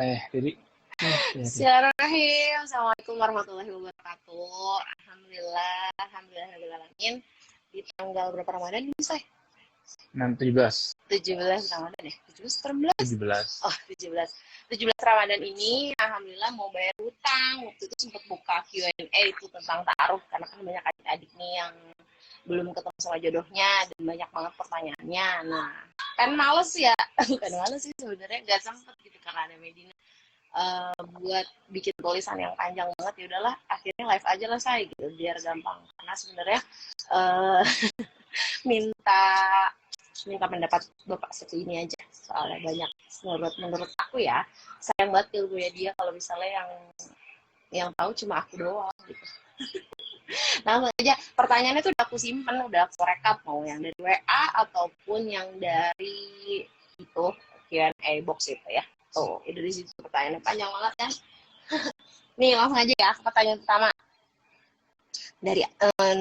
Jadi Bismillahirrahmanirrahim. Assalamualaikum warahmatullahi wabarakatuh. Alhamdulillah, di tanggal berapa Ramadan ini, Say? 17. 17 Ramadan ya? 17 atau 16? 17. Oh, 17. 17 Ramadan ini, alhamdulillah mau bayar hutang. Waktu itu sempat buka Q&A itu tentang taruh, karena kan banyak adik-adik nih yang belum ketemu sama jodohnya, dan banyak banget pertanyaannya. Nah, kan males ya. Bukan males sih sebenarnya, gak sempet gitu karena ada Medina. Buat bikin tulisan yang panjang banget, ya udahlah akhirnya live aja lah saya gitu biar gampang, karena sebenarnya uh, minta pendapat bapak seperti ini aja, soalnya banyak menurut aku ya, sayang banget ilmunya dia kalau misalnya yang tahu cuma aku doang gitu. Nah, aja pertanyaannya tuh udah aku simpen, udah aku rekap, mau yang dari WA ataupun yang dari itu Q&A box itu ya. Tuh, itu di situ pertanyaannya panjang banget kan. Nih, langsung aja ya ke pertanyaan pertama. Dari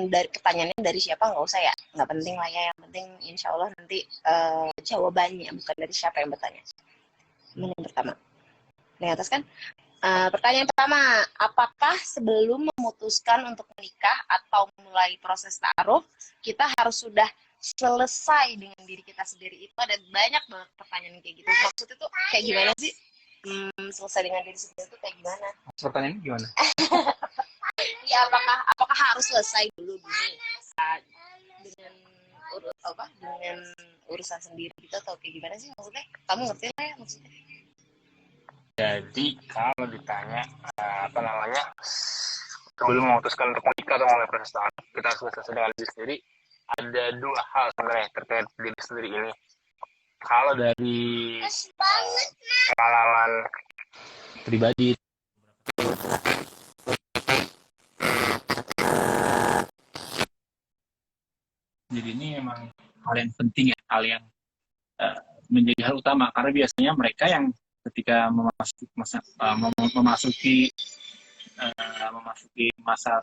pertanyaannya dari siapa nggak usah ya, nggak penting lah ya. Yang penting insya Allah nanti jawabannya, bukan dari siapa yang bertanya. Yang pertama. Yang atas kan. Pertanyaan pertama, apakah sebelum memutuskan untuk menikah atau mulai proses taruh, kita harus sudah selesai dengan diri kita sendiri? Itu ada banyak banget pertanyaan kayak gitu. Maksudnya tuh kayak gimana sih? Selesai dengan diri sendiri itu kayak gimana? Pertanyaannya gimana? Ya, apakah harus selesai dulu gini dengan dengan urusan sendiri gitu, atau kayak gimana sih maksudnya? Kamu ngerti lah ya maksudnya? Jadi kalau ditanya sebelum memutuskan untuk menikah atau mulai proses taruh, kita harus selesai dengan diri sendiri. Ada dua hal sebenarnya terkait diri sendiri ini. Kalau dari pengalaman pribadi, jadi ini memang hal yang penting ya, hal yang menjadi hal utama, karena biasanya mereka yang ketika memasuki masa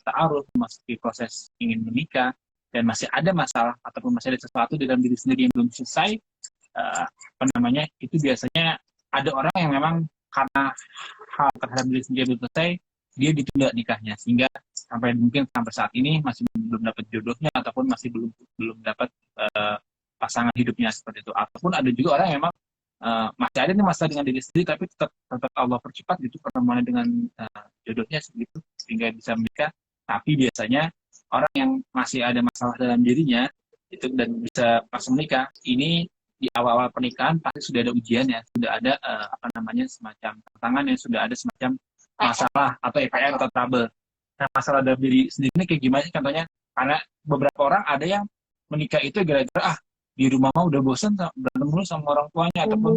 ta'aruf, memasuki proses ingin menikah, dan masih ada masalah ataupun masih ada sesuatu di dalam diri sendiri yang belum selesai, itu biasanya ada orang yang memang karena hal terhadap diri sendiri belum selesai, dia ditunda nikahnya, sehingga mungkin sampai saat ini masih belum dapat jodohnya ataupun masih belum dapat pasangan hidupnya seperti itu. Ataupun ada juga orang yang memang masih ada nih masalah dengan diri sendiri, tapi tetap Allah percepat gitu pertemuan dengan jodohnya segitu sehingga bisa menikah. Tapi biasanya orang yang masih ada masalah dalam dirinya itu dan bisa pas menikah, ini di awal-awal pernikahan pasti sudah ada ujian ya, sudah ada semacam tantangan, yang sudah ada semacam masalah atau EPR atau trouble. Nah, masalah dalam diri sendiri ini kayak gimana sih contohnya? Karena beberapa orang ada yang menikah itu gara-gara di rumah mah udah bosan berantem mulu sama orang tuanya, ataupun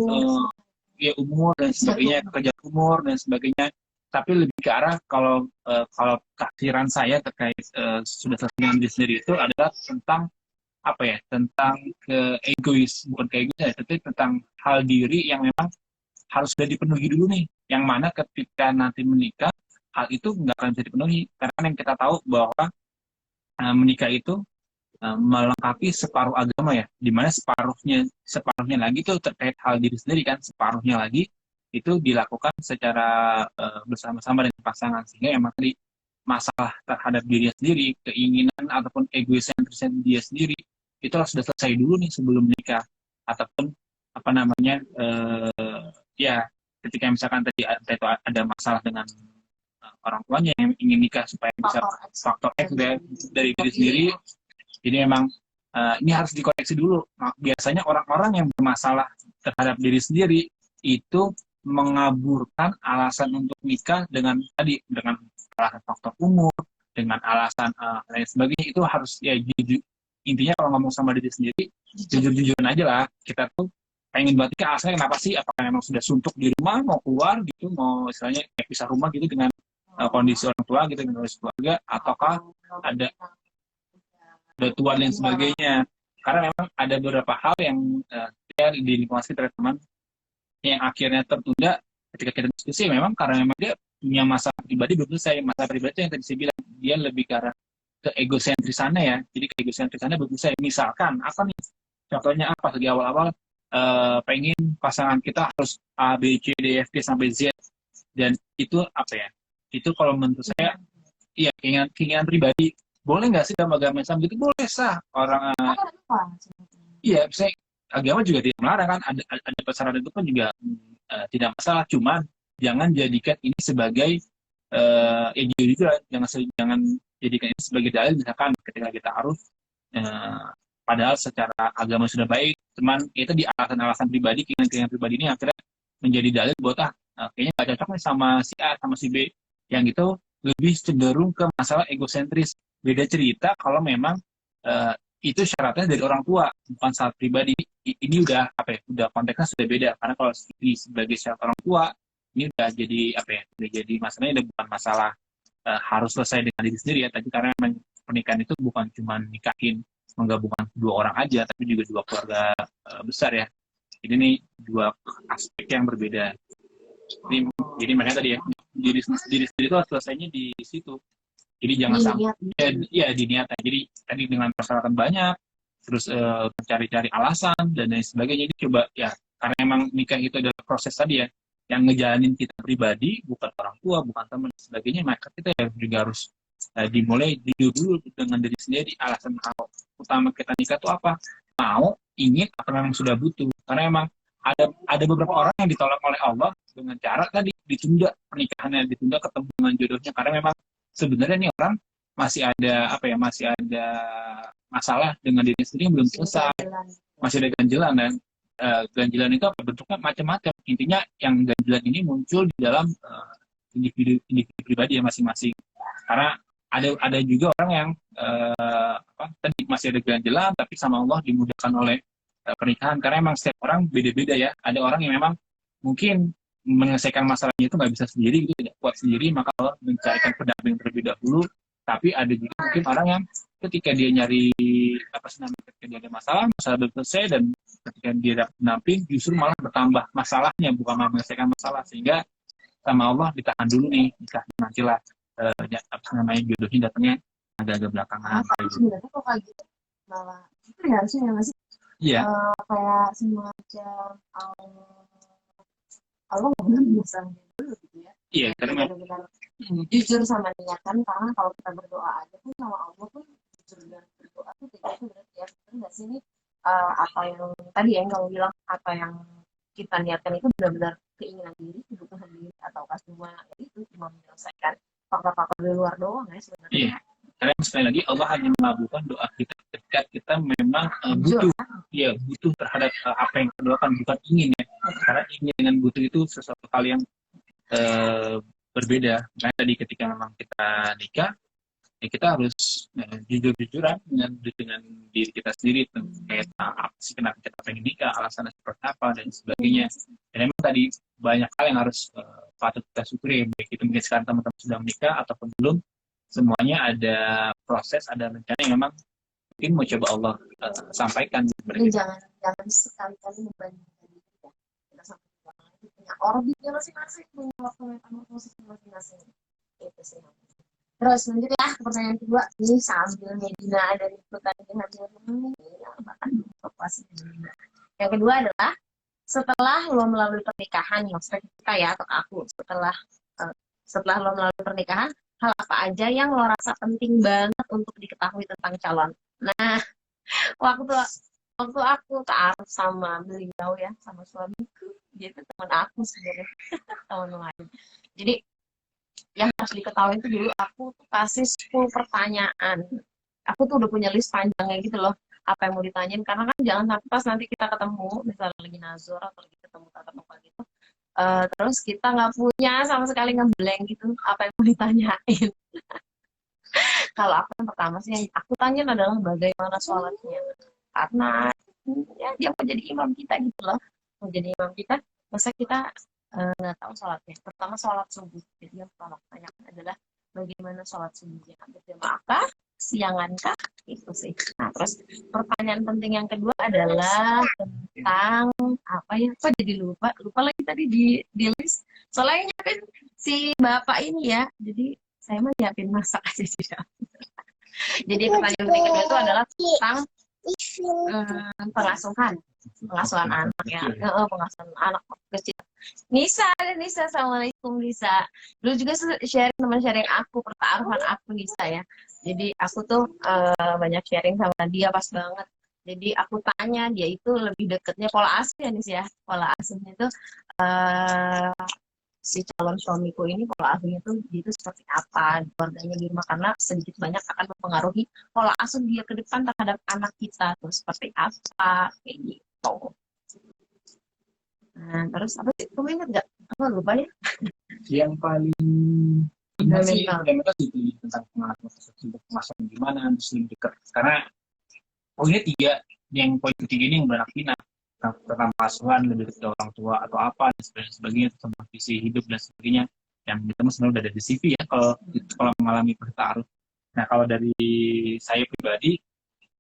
ya umur dan sebagainya, kerja umur dan sebagainya. Tapi lebih ke arah kalau takdiran saya terkait sudah selesai dengan diri sendiri itu adalah tentang tentang bukan ke egois ya, tapi tentang hal diri yang memang harus sudah dipenuhi dulu nih, yang mana ketika nanti menikah hal itu nggak akan bisa dipenuhi, karena yang kita tahu bahwa menikah itu melengkapi separuh agama ya, dimana separuhnya lagi itu terkait hal diri sendiri kan, separuhnya lagi itu dilakukan secara bersama-sama dengan pasangan, sehingga emang tadi masalah terhadap dirinya sendiri, keinginan ataupun egoisentrisnya dia sendiri itu harus sudah selesai dulu nih sebelum menikah. Ataupun ya ketika misalkan tadi ada masalah dengan orang tuanya yang ingin nikah supaya bisa faktor X dari diri sendiri. Jadi memang ini harus dikoreksi dulu. Biasanya orang-orang yang bermasalah terhadap diri sendiri itu mengaburkan alasan untuk nikah dengan alasan faktor umur, dengan alasan lain sebagainya. Itu harus ya intinya kalau ngomong sama diri sendiri, jujur-jujuran aja lah. Kita tuh pengen buat nikah, alasannya kenapa sih? Apakah memang sudah suntuk di rumah, mau keluar gitu, mau istilahnya kayak pisah rumah gitu dengan kondisi orang tua gitu, dengan kondisi keluarga, ataukah ada tua dan sebagainya. Karena memang ada beberapa hal yang di lingkungan sekitar teman yang akhirnya tertunda ketika kita diskusi, memang karena memang dia punya masalah pribadi belum selesai. Masalah pribadi yang tadi saya bilang, dia lebih ke arah ke egosentrisannya ya. Jadi ke egosentrisannya belum selesai. Misalkan apa nih? Contohnya apa? Di awal-awal pengen pasangan kita harus A, B, C, D, F, G sampai Z, dan itu apa ya? Itu kalau menurut saya, iya keinginan pribadi. Boleh nggak sih dalam agama Islam gitu? Boleh sah orang. Iya, misalnya agama juga tidak melarang kan, ada pasaran itu pun juga tidak masalah. Cuman jangan jadikan ini sebagai juga jangan jadikan ini sebagai dalil, misalkan ketika kita harus padahal secara agama sudah baik, cuman itu di alasan-alasan pribadi, keinginan pribadi ini akhirnya menjadi dalil buat kayaknya nggak cocok nih sama si A sama si B, yang itu lebih cenderung ke masalah egosentris. Beda cerita kalau memang itu syaratnya dari orang tua, bukan saat pribadi. Ini udah apa ya? Udah konteksnya sudah beda. Karena kalau ini sebagai syarat orang tua, ini udah jadi apa ya? Udah jadi masalahnya udah bukan masalah harus selesai dengan diri sendiri ya. Tapi karena memang pernikahan itu bukan cuma nikahin menggabungkan dua orang aja, tapi juga dua keluarga besar ya. Jadi ini dua aspek yang berbeda. Jadi makanya tadi ya, diri sendiri itu selesainya di situ. Jadi jangan sampai ya diniatkan. Jadi tadi dengan persyaratan banyak, terus mencari-cari alasan dan lain sebagainya. Jadi coba ya, karena emang nikah itu adalah proses tadi ya, yang ngejalanin kita pribadi, bukan orang tua, bukan teman dan sebagainya. Maka kita ya juga harus dimulai dulu dengan diri sendiri. Alasan utama kita nikah itu apa? Mau, ingin, atau memang sudah butuh? Karena emang ada beberapa orang yang ditolak oleh Allah dengan cara tadi ditunda pernikahannya, ditunda ketemu dengan jodohnya, karena memang sebenarnya nih orang masih ada masalah dengan diri sendiri yang belum selesai, masih ada ganjilan. Dan ganjilan itu bentuknya macam-macam. Intinya yang ganjilan ini muncul di dalam individu pribadi ya masing-masing. Karena ada juga orang yang tadi masih ada ganjilan tapi sama Allah dimudahkan oleh pernikahan. Karena memang setiap orang beda-beda ya. Ada orang yang memang mungkin menyelesaikan masalahnya itu nggak bisa sendiri, gitu, tidak kuat sendiri, maka Allah mencarikan pendamping terlebih dahulu. Tapi ada juga mungkin orang yang ketika dia nyari ketika dia ada masalah belum selesai, dan ketika dia dapat pendamping justru malah bertambah masalahnya, bukan malah menyelesaikan masalah, sehingga sama Allah ditahan dulu nih, nantilah jodohnya datangnya agak-agak belakangan. Sebenarnya kok kayak gitu malah itu ya harusnya masih kayak semacam Allah benar biasanya dulu gitu ya. Iya, karena benar-benar jujur sama niatan, karena kalau kita berdoa aja pun sama Allah pun jujur dan berdoa tuh tidak itu berarti ya benar nggak sih ini apa yang tadi yang kamu bilang, apa yang kita niatkan itu benar-benar keinginan diri, kebutuhan diri, atau semua itu cuma menyelesaikan faktor-faktor di luar doang ya sebenarnya. Iya. Karena sekali lagi Allah hanya mengabulkan doa kita ketika kita memang butuh terhadap apa yang kita doakan, bukan ingin ya. Karena ingin dengan butuh itu sesuatu hal yang berbeda. Makanya tadi ketika memang kita nikah, ya kita harus jujur-jujuran dengan diri kita sendiri, kayak apa sih kenapa kita pengen nikah, alasannya seperti apa dan sebagainya. Dan memang tadi banyak hal yang harus patut kita syukuri, baik itu mungkin sekarang teman-teman sudah menikah ataupun belum, semuanya ada proses, ada rencana yang memang mungkin mau coba Allah sampaikan. Jadi jangan sekali-kali membandingkan diri ya. Kita sampai punya orbitnya masing-masing, punya waktu masing-masing. Itu sih. Terus lanjut ya ke pertanyaan kedua. Ini sambil Medina dan ikutan dengan bahkan pasti. Yang kedua adalah setelah lo melalui pernikahan, maksudnya kita ya atau aku, setelah lo melalui pernikahan, hal apa aja yang lo rasa penting banget untuk diketahui tentang calon? Nah, waktu aku taruh sama beliau ya, sama suamiku, dia itu teman aku sebenarnya, teman lain. Jadi yang harus diketahui itu dulu aku tuh kasih 10 pertanyaan. Aku tuh udah punya list panjangnya gitu loh, apa yang mau ditanyain, karena kan jangan sampai pas nanti kita ketemu, misalnya lagi nazar atau lagi ketemu tatap muka gitu, terus kita nggak punya sama sekali, ngeblank gitu apa yang mau ditanyain. Kalau aku yang pertama sih yang aku tanya adalah bagaimana sholatnya, karena ya dia mau jadi imam kita gitu loh, mau jadi imam kita, masa kita nggak tahu sholatnya. Pertama sholat subuh, jadi yang pertama tanyakan adalah bagaimana sholat subuhnya, berjamaah, siangankah, itu sih. Nah terus pertanyaan penting yang kedua adalah tentang apa ya, kok jadi lupa lagi tadi di list, soalnya kan si bapak ini ya, jadi saya mah nyiapin masak aja sih. Jadi pertanyaan penting kedua itu adalah tentang pengasuhan. pengasuhan anak ya. Kecil Pengasuhan anak kecil. Nisa, assalamualaikum Nisa. Dulu juga sharing teman sharing aku pertaruhan aku Nisa ya. Jadi aku tuh banyak sharing sama dia pas banget. Jadi aku tanya dia itu lebih deketnya pola asuh ya Nis ya. Pola asuhnya itu si calon suamiku ini pola asuhnya tuh dia itu seperti apa di keluarganya di rumah, karena sedikit banyak akan mempengaruhi pola asuh dia ke depan terhadap anak kita tuh seperti apa kayak gitu. Nah, terus apa sih? Kamu ingat nggak? Aku lupa ya. yang paling ingat sih fundamental itu tentang pengasuhan gimana, terus lebih dekat. Karena poinnya tiga, yang poin ketiga ini yang beraktina tentang pengasuhan lebih dekat ke orang tua atau apa dan sebagainya, tentang visi hidup dan sebagainya, yang kita sebenarnya udah ada di CV ya kalau mengalami pertaruh. Nah kalau dari saya pribadi,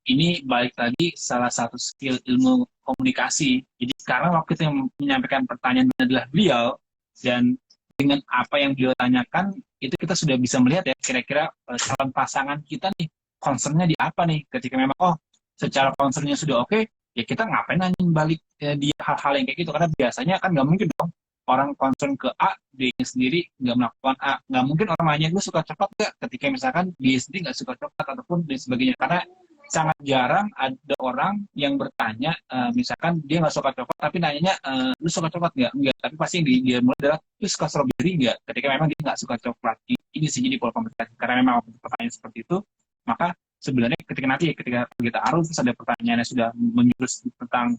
ini balik lagi salah satu skill ilmu komunikasi. Jadi sekarang waktu itu yang menyampaikan pertanyaan adalah beliau, dan dengan apa yang beliau tanyakan itu kita sudah bisa melihat ya kira-kira calon pasangan kita nih concernnya di apa nih. Ketika memang secara concernnya sudah oke, ya kita ngapain nanyain balik dia hal-hal yang kayak gitu, karena biasanya kan nggak mungkin dong orang concern ke A, dia sendiri nggak melakukan A. Nggak mungkin orang nanya gue suka coklat nggak ketika misalkan dia sendiri nggak suka coklat ataupun dan sebagainya. Karena sangat jarang ada orang yang bertanya, misalkan dia nggak suka coklat tapi nanyanya, lu suka coklat nggak? Enggak. Tapi pasti yang dia mulai adalah, lu suka strawberry nggak? Ketika memang dia nggak suka coklat. Ini sih jadi pola komunikasi. Karena memang pertanyaan seperti itu, maka sebenarnya ketika kita arus terus ada pertanyaan yang sudah menjurus tentang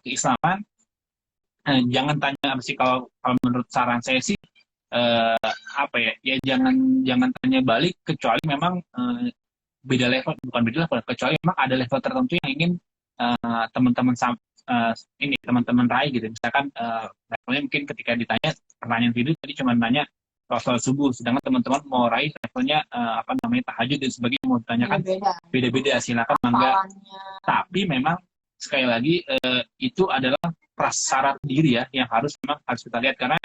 keislaman, jangan tanya apa sih, kalau menurut saran saya sih, apa ya jangan tanya balik kecuali memang beda level, bukan beda level, kecuali memang ada level tertentu yang ingin teman-teman teman-teman raih gitu. Misalkan levelnya mungkin ketika ditanya pertanyaan video tadi cuma nanya soal subuh, sedangkan teman-teman mau raih levelnya tahajud dan sebagainya, mau ditanyakan beda-beda, silakan mangga. Tapi memang sekali lagi itu adalah prasyarat diri ya yang harus kita lihat, karena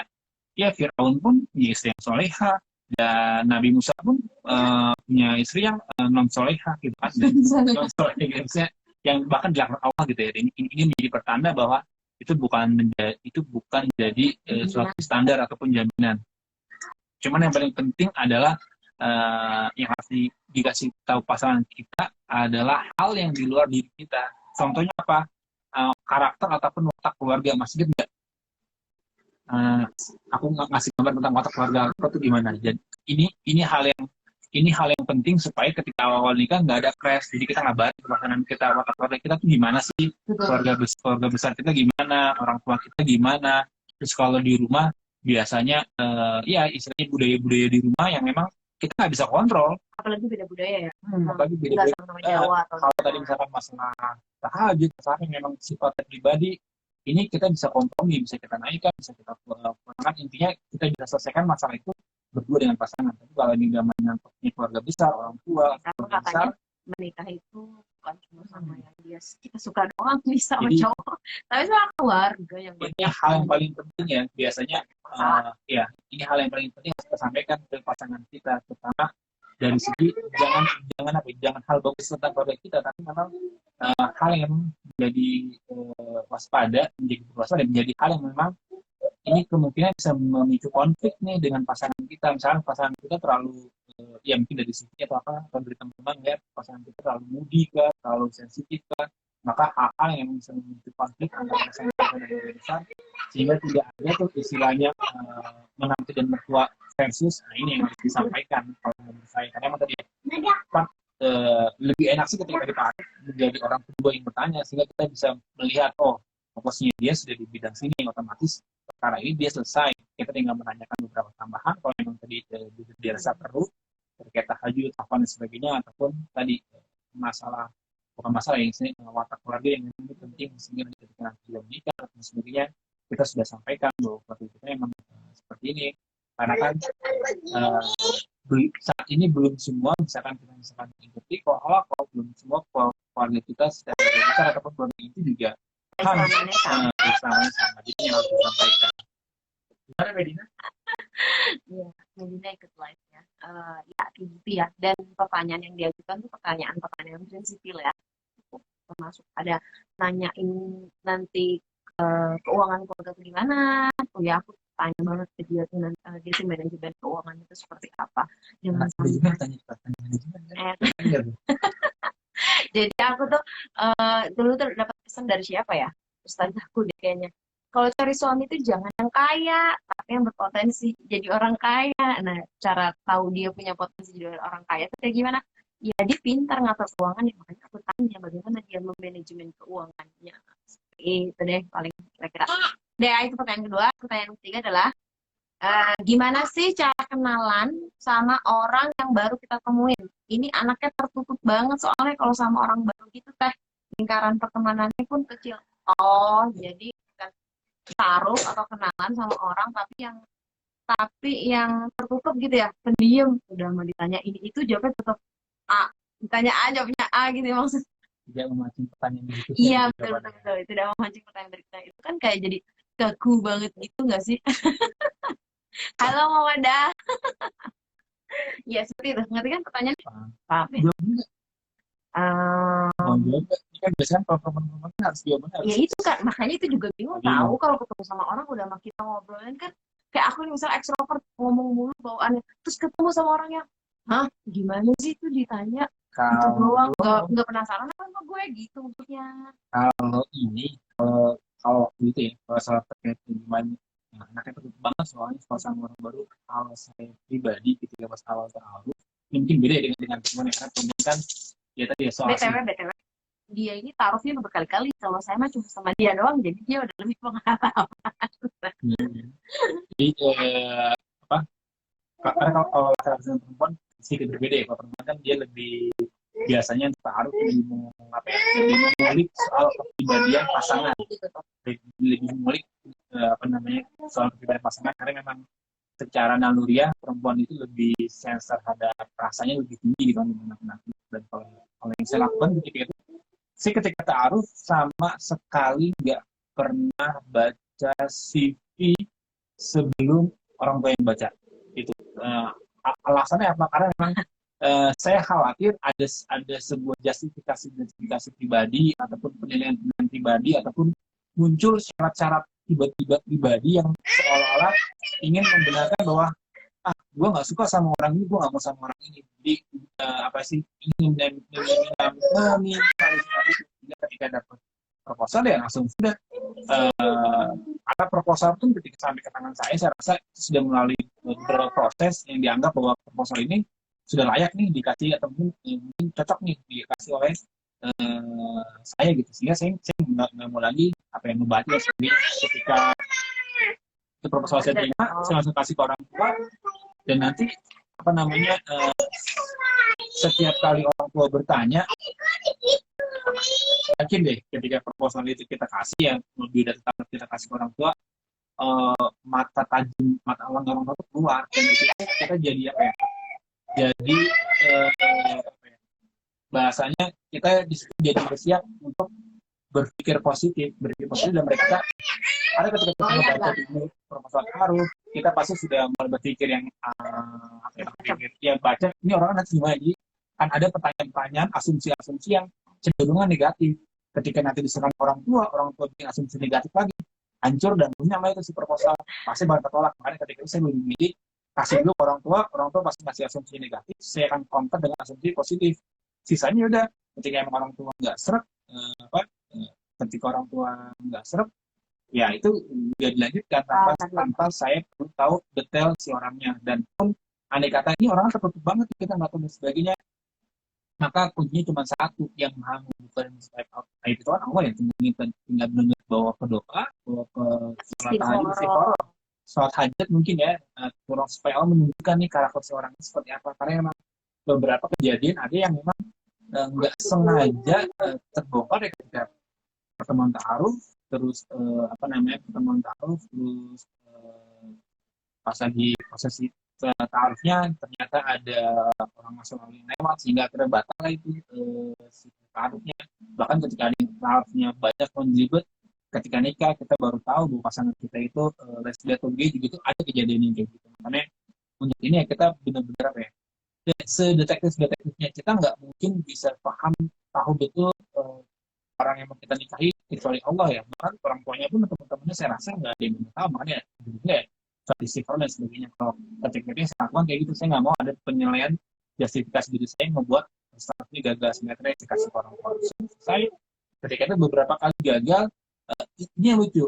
ya Firaun pun punya istri yang soleha, dan Nabi Musa pun punya istri yang non soleha gitu kan, non soleha gitu, yang bahkan dilarang Allah gitu ya. Ini menjadi pertanda bahwa itu bukan jadi suatu standar ataupun jaminan. Cuman yang paling penting adalah yang harus dikasih tahu pasangan kita adalah hal yang di luar diri kita. Contohnya apa? Karakter ataupun watak keluarga. Mas Gid nggak? Aku ngasih gambar tentang watak keluarga aku tuh gimana. Jadi ini hal yang penting supaya ketika awal nikah nggak ada crash. Jadi kita ngabarin pasangan kita watak keluarga kita tuh gimana sih, keluarga besar kita gimana, orang tua kita gimana. Terus kalau di rumah biasanya ya istilahnya budaya-budaya di rumah yang memang kita nggak bisa kontrol. Apalagi beda budaya ya. Apalagi beda Jawa. Kalau tadi misalkan masalah tahajud, misalnya memang sifatnya pribadi, ini kita bisa kompromi, bisa kita naikkan, bisa kita kurangkan. Intinya kita bisa selesaikan masalah itu berdua dengan pasangan. Tapi kalau ini udah menyangkutnya keluarga besar, orang tua, keluarga besar, menikah itu bukan cuma sama yang dia kita suka doang bisa sama cowok, tapi sama keluarga yang ini hal yang paling penting ya biasanya. Ini hal yang paling penting harus kita sampaikan ke pasangan kita, terutama dari segi jangan hal bagus tentang keluarga kita, tapi memang hal yang menjadi menjadi hal yang memang ini kemungkinan bisa memicu konflik nih dengan pasangan kita. Misalnya pasangan kita terlalu ya mungkin dari sisi atau dari teman-teman ya, pasangan kita terlalu moody kah, terlalu sensitif kah, maka hal-hal yang bisa memicu konflik antara pasangan kita dan keluarga besar, sehingga tidak ada tuh istilahnya menantu dan mertua versus. Nah ini yang harus disampaikan kalau menurut saya, karena emang tadi lebih enak sih ketika kita menjadi orang kedua yang bertanya, sehingga kita bisa melihat fokusnya dia sudah di bidang sini, yang otomatis perkara ini dia selesai. Kita tinggal menanyakan beberapa tambahan kalau memang tadi dirasa perlu terkait tahajud apa dan sebagainya, ataupun tadi bukan masalah yang watak keluarga yang memang penting, sehingga ketika nanti sudah menikah dan sebagainya kita sudah sampaikan bahwa keluarga kita memang seperti ini. Karena kan saat ini belum semua misalkan ikuti kalau belum semua keluarga kita secara besar ataupun keluarga itu juga Islamnya sama. Jadi yang harus disampaikan. Gimana Medina? Iya, Medina ikut live-nya. Ya, gitu ya. Dan pertanyaan yang diajukan itu pertanyaan prinsipil ya. termasuk ada nanyain nanti keuangan keluarga tuh gimana. Oh ya aku tanya banget ke dia tuh nanti dia tuh manajemen keuangan itu seperti apa. Jangan sampai tanya manajemen kan? eh, Iya, jadi aku tuh dulu tuh dapat pesan dari siapa ya? Ustazahku deh kayaknya. Kalau cari suami itu jangan yang kaya, tapi yang berpotensi jadi orang kaya. Nah, cara tahu dia punya potensi jadi orang kaya itu kayak gimana? Ya dia pintar ngatur keuangan, ya makanya aku tanya bagaimana dia memanajemen keuangannya. Itu deh paling kira-kira. Deh, itu pertanyaan kedua. Pertanyaan ketiga adalah gimana sih cara kenalan sama orang yang baru kita temuin? Ini anaknya tertutup banget soalnya kalau sama orang baru gitu teh lingkaran pertemanannya pun kecil. Oh, jadi bukan taruh atau kenalan sama orang tapi yang tertutup gitu ya, pendiam. Udah mau ditanya ini itu jawabnya tetap A. Ditanya A jawabnya A gitu ya maksud. tidak memancing pertanyaan berikutnya Iya, gitu betul betul jawabannya. betul. Itu udah memancing pertanyaan berikutnya. Itu kan kayak jadi kaku banget gitu nggak sih? Halo Mama. Ya seperti itu. Ngerti kan pertanyaan? Paham. Paham ya? Jawab juga. Mau jawab nggak? Ini kan biasanya kalau perempuan kan harus jawabannya Ya harus itu kan, makanya itu juga bingung tahu kalau ketemu sama orang udah sama kita ngobrolin kan. Kayak aku nih misal ekstrovert ngomong mulu bawaannya, terus ketemu sama orang yang, hah gimana sih itu ditanya itu doang, nggak penasaran apa sama gue gitu maksudnya. kalau ini kalau waktu itu ya kalau salah terkait gimana nah, anaknya tertutup banget soalnya kalau sama orang baru kalau saya pribadi ketika pas awal tahu mungkin beda ya dengan teman ya karena teman kan ya tadi ya soal BTW dia ini taruhnya udah berkali-kali, kalau saya mah cuma sama dia doang jadi dia udah lebih pengalaman. jadi apa karena kalau laki-laki dan perempuan sedikit berbeda ya kalau perempuan kan dia lebih biasanya taruh lebih apa ya lebih mengulik soal kepribadian pasangan lebih mengulik apa namanya soal kepribadian pasangan karena memang secara naluriah perempuan itu lebih sensor terhadap rasanya lebih tinggi dibanding laki-laki dan kalau yang saya lakukan ketika itu saya ketika taruh sama sekali nggak pernah baca CV sebelum orang tua yang baca itu alasannya apa karena memang saya khawatir ada sebuah justifikasi pribadi ataupun penilaian pribadi ataupun muncul syarat-syarat tiba-tiba pribadi yang seolah-olah ingin membenarkan bahwa gue nggak suka sama orang ini, gue nggak mau sama orang ini. Jadi apa sih ingin meminimalisasi ketika dapat proposal ya langsung sudah karena proposal pun ketika sampai ke tangan saya rasa itu sudah melalui beberapa proses yang dianggap bahwa proposal ini sudah layak nih dikasih atau mungkin cocok nih dikasih oleh saya gitu sehingga saya nggak mau lagi apa yang membaca ketika itu proposal saya terima saya langsung kasih ke orang tua dan nanti apa namanya setiap kali orang tua bertanya yakin deh ketika proposal itu kita kasih ya lebih dari kita kasih ke orang tua mata tajam mata orang tua itu keluar dan itu kita jadi apa ya jadi bahasanya kita disitu jadi bersiap untuk berpikir positif dan mereka karena ketika kita membaca dulu proposal baru kita pasti sudah mulai berpikir yang baca ini orang nanti gimana jadi kan ada pertanyaan-pertanyaan asumsi-asumsi yang cenderungan negatif ketika nanti diserang orang tua bikin asumsi negatif lagi hancur dan punya lah itu si proposal pasti bakal tertolak makanya ketika itu saya lebih milih kasih dulu ke orang tua pasti ngasih asumsi negatif saya akan counter dengan asumsi positif sisanya udah ketika emang orang tua nggak seret ketika orang tua nggak seret ya itu udah dilanjutkan tanpa saya perlu tahu detail si orangnya dan pun andai kata ini orang tertutup banget kita nggak tahu dan sebagainya maka kuncinya cuma satu yang maha membuka dan swipe out itu kan Allah ya tinggal benar bawa ke doa bawa ke sholat tahajud sholat hajat mungkin ya kurang supaya Allah menunjukkan nih karakter seorang itu seperti apa karena memang beberapa kejadian ada yang memang nggak sengaja terbongkar ya ketika pertemuan ta'aruf terus pertemuan ta'aruf terus pas lagi prosesi ta'arufnya ternyata ada orang masuk yang lewat sehingga akhirnya batal itu si ta'arufnya bahkan ketika ta'arufnya banyak menjibet ketika nikah kita baru tahu bahwa pasangan kita itu lesbian atau gay juga itu ada kejadian yang kayak gitu makanya untuk ini ya kita benar-benar apa ya sedetektifnya kita nggak mungkin bisa paham tahu betul orang yang mau kita nikahi kecuali Allah ya. Bahkan orang tuanya pun teman-temannya saya rasa nggak ada yang tahu, makanya juga ya tradisi dan sebagainya. Kalau ketika itu saya lakukan kayak gitu, saya nggak mau ada penilaian justifikasi diri saya yang membuat saat ini gagal. Sebenarnya saya kasih ke orang tua saya ketika itu beberapa kali gagal. Ini yang lucu,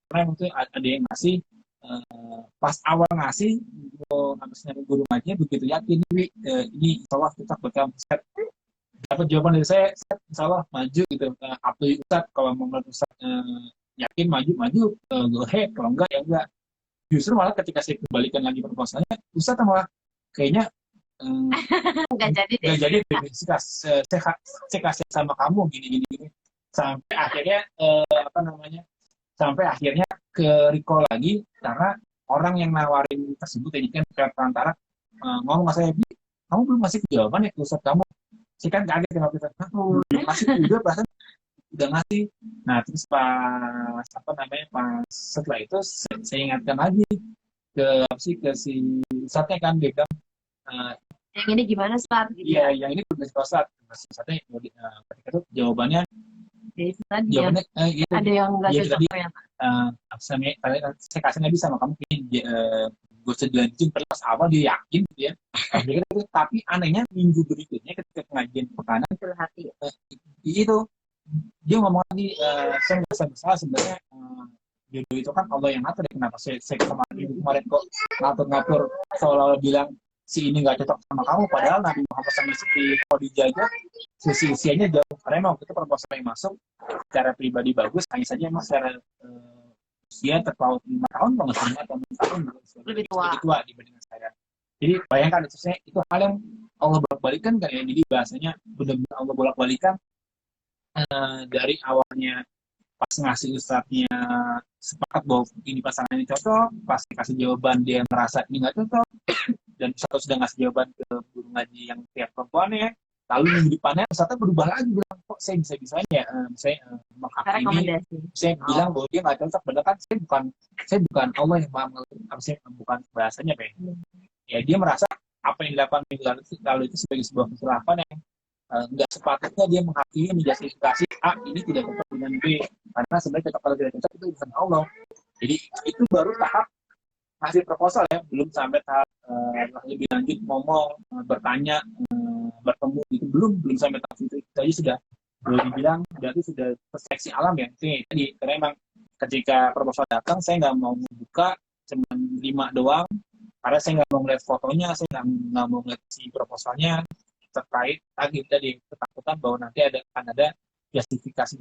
karena waktu itu ada yang ngasih, pas awal ngasih habis nyari guru ngajinya begitu yakin ini insya Allah kita bakal set dapat jawaban dari saya, set, insya Allah maju gitu. Abdul Ustad kalau mau menurut Ustad yakin maju go ahead, kalau enggak ya enggak. Justru malah ketika saya kembalikan lagi proposalnya, Ustad malah kayaknya nggak jadi deh. nggak jadi deh. Saya kasih sama kamu gini sampai akhirnya apa namanya, sampai akhirnya ke recall lagi karena orang yang nawarin tersebut ini kan kayak perantara ngomong sama saya, kamu belum ngasih jawaban ya ke Ustadz kamu. Saya kan kaget kenapa kita belum ngasih, udah bahkan udah ngasih. Nah terus pas apa namanya, pas setelah itu saya ingatkan lagi ke ke si Ustadznya kan, dia bilang Yang ini gimana Ustaz? Gitu iya ya. yang ini belum ngasih ke Ustadz. Ustadznya ketika itu jawabannya Jadi itu tadi ya. jawabannya itu Ada yang nggak iya cocok tadi ya. saya kasih nabi sama kamu ini gue selanjutnya pas awal dia yakin gitu ya. Akhirnya itu, tapi anehnya minggu berikutnya ketika pengajian pekanan Kecil hati. itu dia ngomong lagi, saya nggak bersalah sebenarnya, jodoh itu kan Allah yang ngatur ya. Kenapa saya kemarin kok ngatur seolah-olah bilang si ini nggak cocok sama kamu, padahal Nabi Muhammad sama si Khadijah aja sisi usianya jauh. Karena emang itu proposal yang masuk secara pribadi bagus, hanya saja emang secara usia terpaut 5 tahun, kalau nggak salah, atau 6 tahun Lebih tua dibandingkan saya. Jadi bayangkan itu hal yang Allah bolak-balikan kan ya. Jadi bahasanya benar-benar Allah bolak-balikan, dari awalnya pas ngasih ustadznya sepakat bahwa ini pasangan ini cocok, pas dikasih jawaban dia merasa ini nggak cocok, dan ustadz sudah ngasih jawaban ke guru ngaji yang pihak perempuannya, lalu minggu depannya ustadznya berubah lagi bilang kok saya bisa-bisanya saya menghakimi, saya bilang bahwa dia nggak cocok, padahal kan saya bukan Allah yang saya bukan bahasanya ya dia merasa apa yang dilakukan minggu lalu itu sebagai sebuah kesalahan yang nggak sepatutnya dia menghakimi menjustifikasi ini tidak cocok dengan B, karena sebenarnya cocok kalau tidak cocok itu urusan Allah. Jadi itu baru tahap ngasih proposal ya, belum sampai tahap lebih lanjut ngomong, bertanya, bertemu itu belum sampai tahap itu aja sudah boleh dibilang berarti sudah persepsi alam ya. Jadi karena emang ketika proposal datang saya nggak mau membuka cuma 5 doang, karena saya nggak mau ngeliat fotonya, saya nggak mau ngeliat si proposalnya, terkait tadi ketakutan bahwa nanti akan ada justifikasi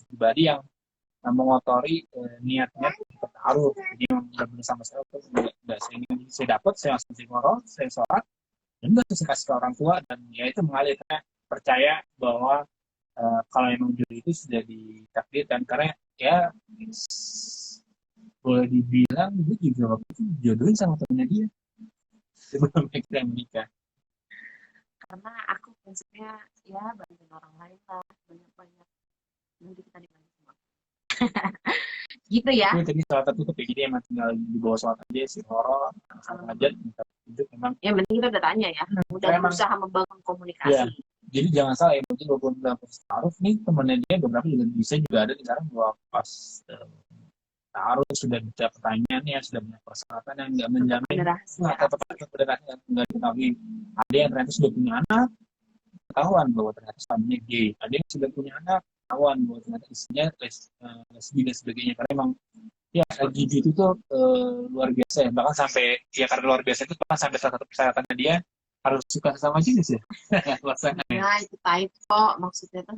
pribadi yang mengotori niatnya taruh. Jadi benar-benar sama saya tuh nggak saya dapat, saya langsung saya sholat dan nggak saya kasih ke orang tua, dan ya itu mengalir karena percaya bahwa kalau emang jodoh itu sudah ditakdirkan. Karena ya boleh dibilang gue juga waktu itu jodohin sama temennya dia sebelum kita menikah. Karena aku prinsipnya ya bantuin orang lain lah, banyak-banyak nanti kita dibantu semua. Gitu ya. Ini tadi salah satu kayak gini emang tinggal di bawah sholat aja sih, horor sama aja itu memang. Yang penting kita udah tanya ya, udah berusaha membangun komunikasi. Ya, jadi jangan salah ya, mungkin 29 taruh nih temennya dia beberapa juga bisa juga ada di sekarang bahwa pas taruh sudah baca pertanyaannya, sudah banyak persyaratan yang nggak menjamin nggak diketahui. Ada yang ternyata sudah punya anak, ketahuan bahwa ternyata suaminya gay. Ada yang sudah punya anak, ketahuan bahwa ternyata istrinya lesbi dan sebagainya. Karena emang ya LGBT itu tuh luar biasa ya. Bahkan sampai ya karena luar biasa itu bahkan sampai salah satu persyaratannya dia harus suka sesama jenis ya. Nah itu pahit kok, maksudnya tuh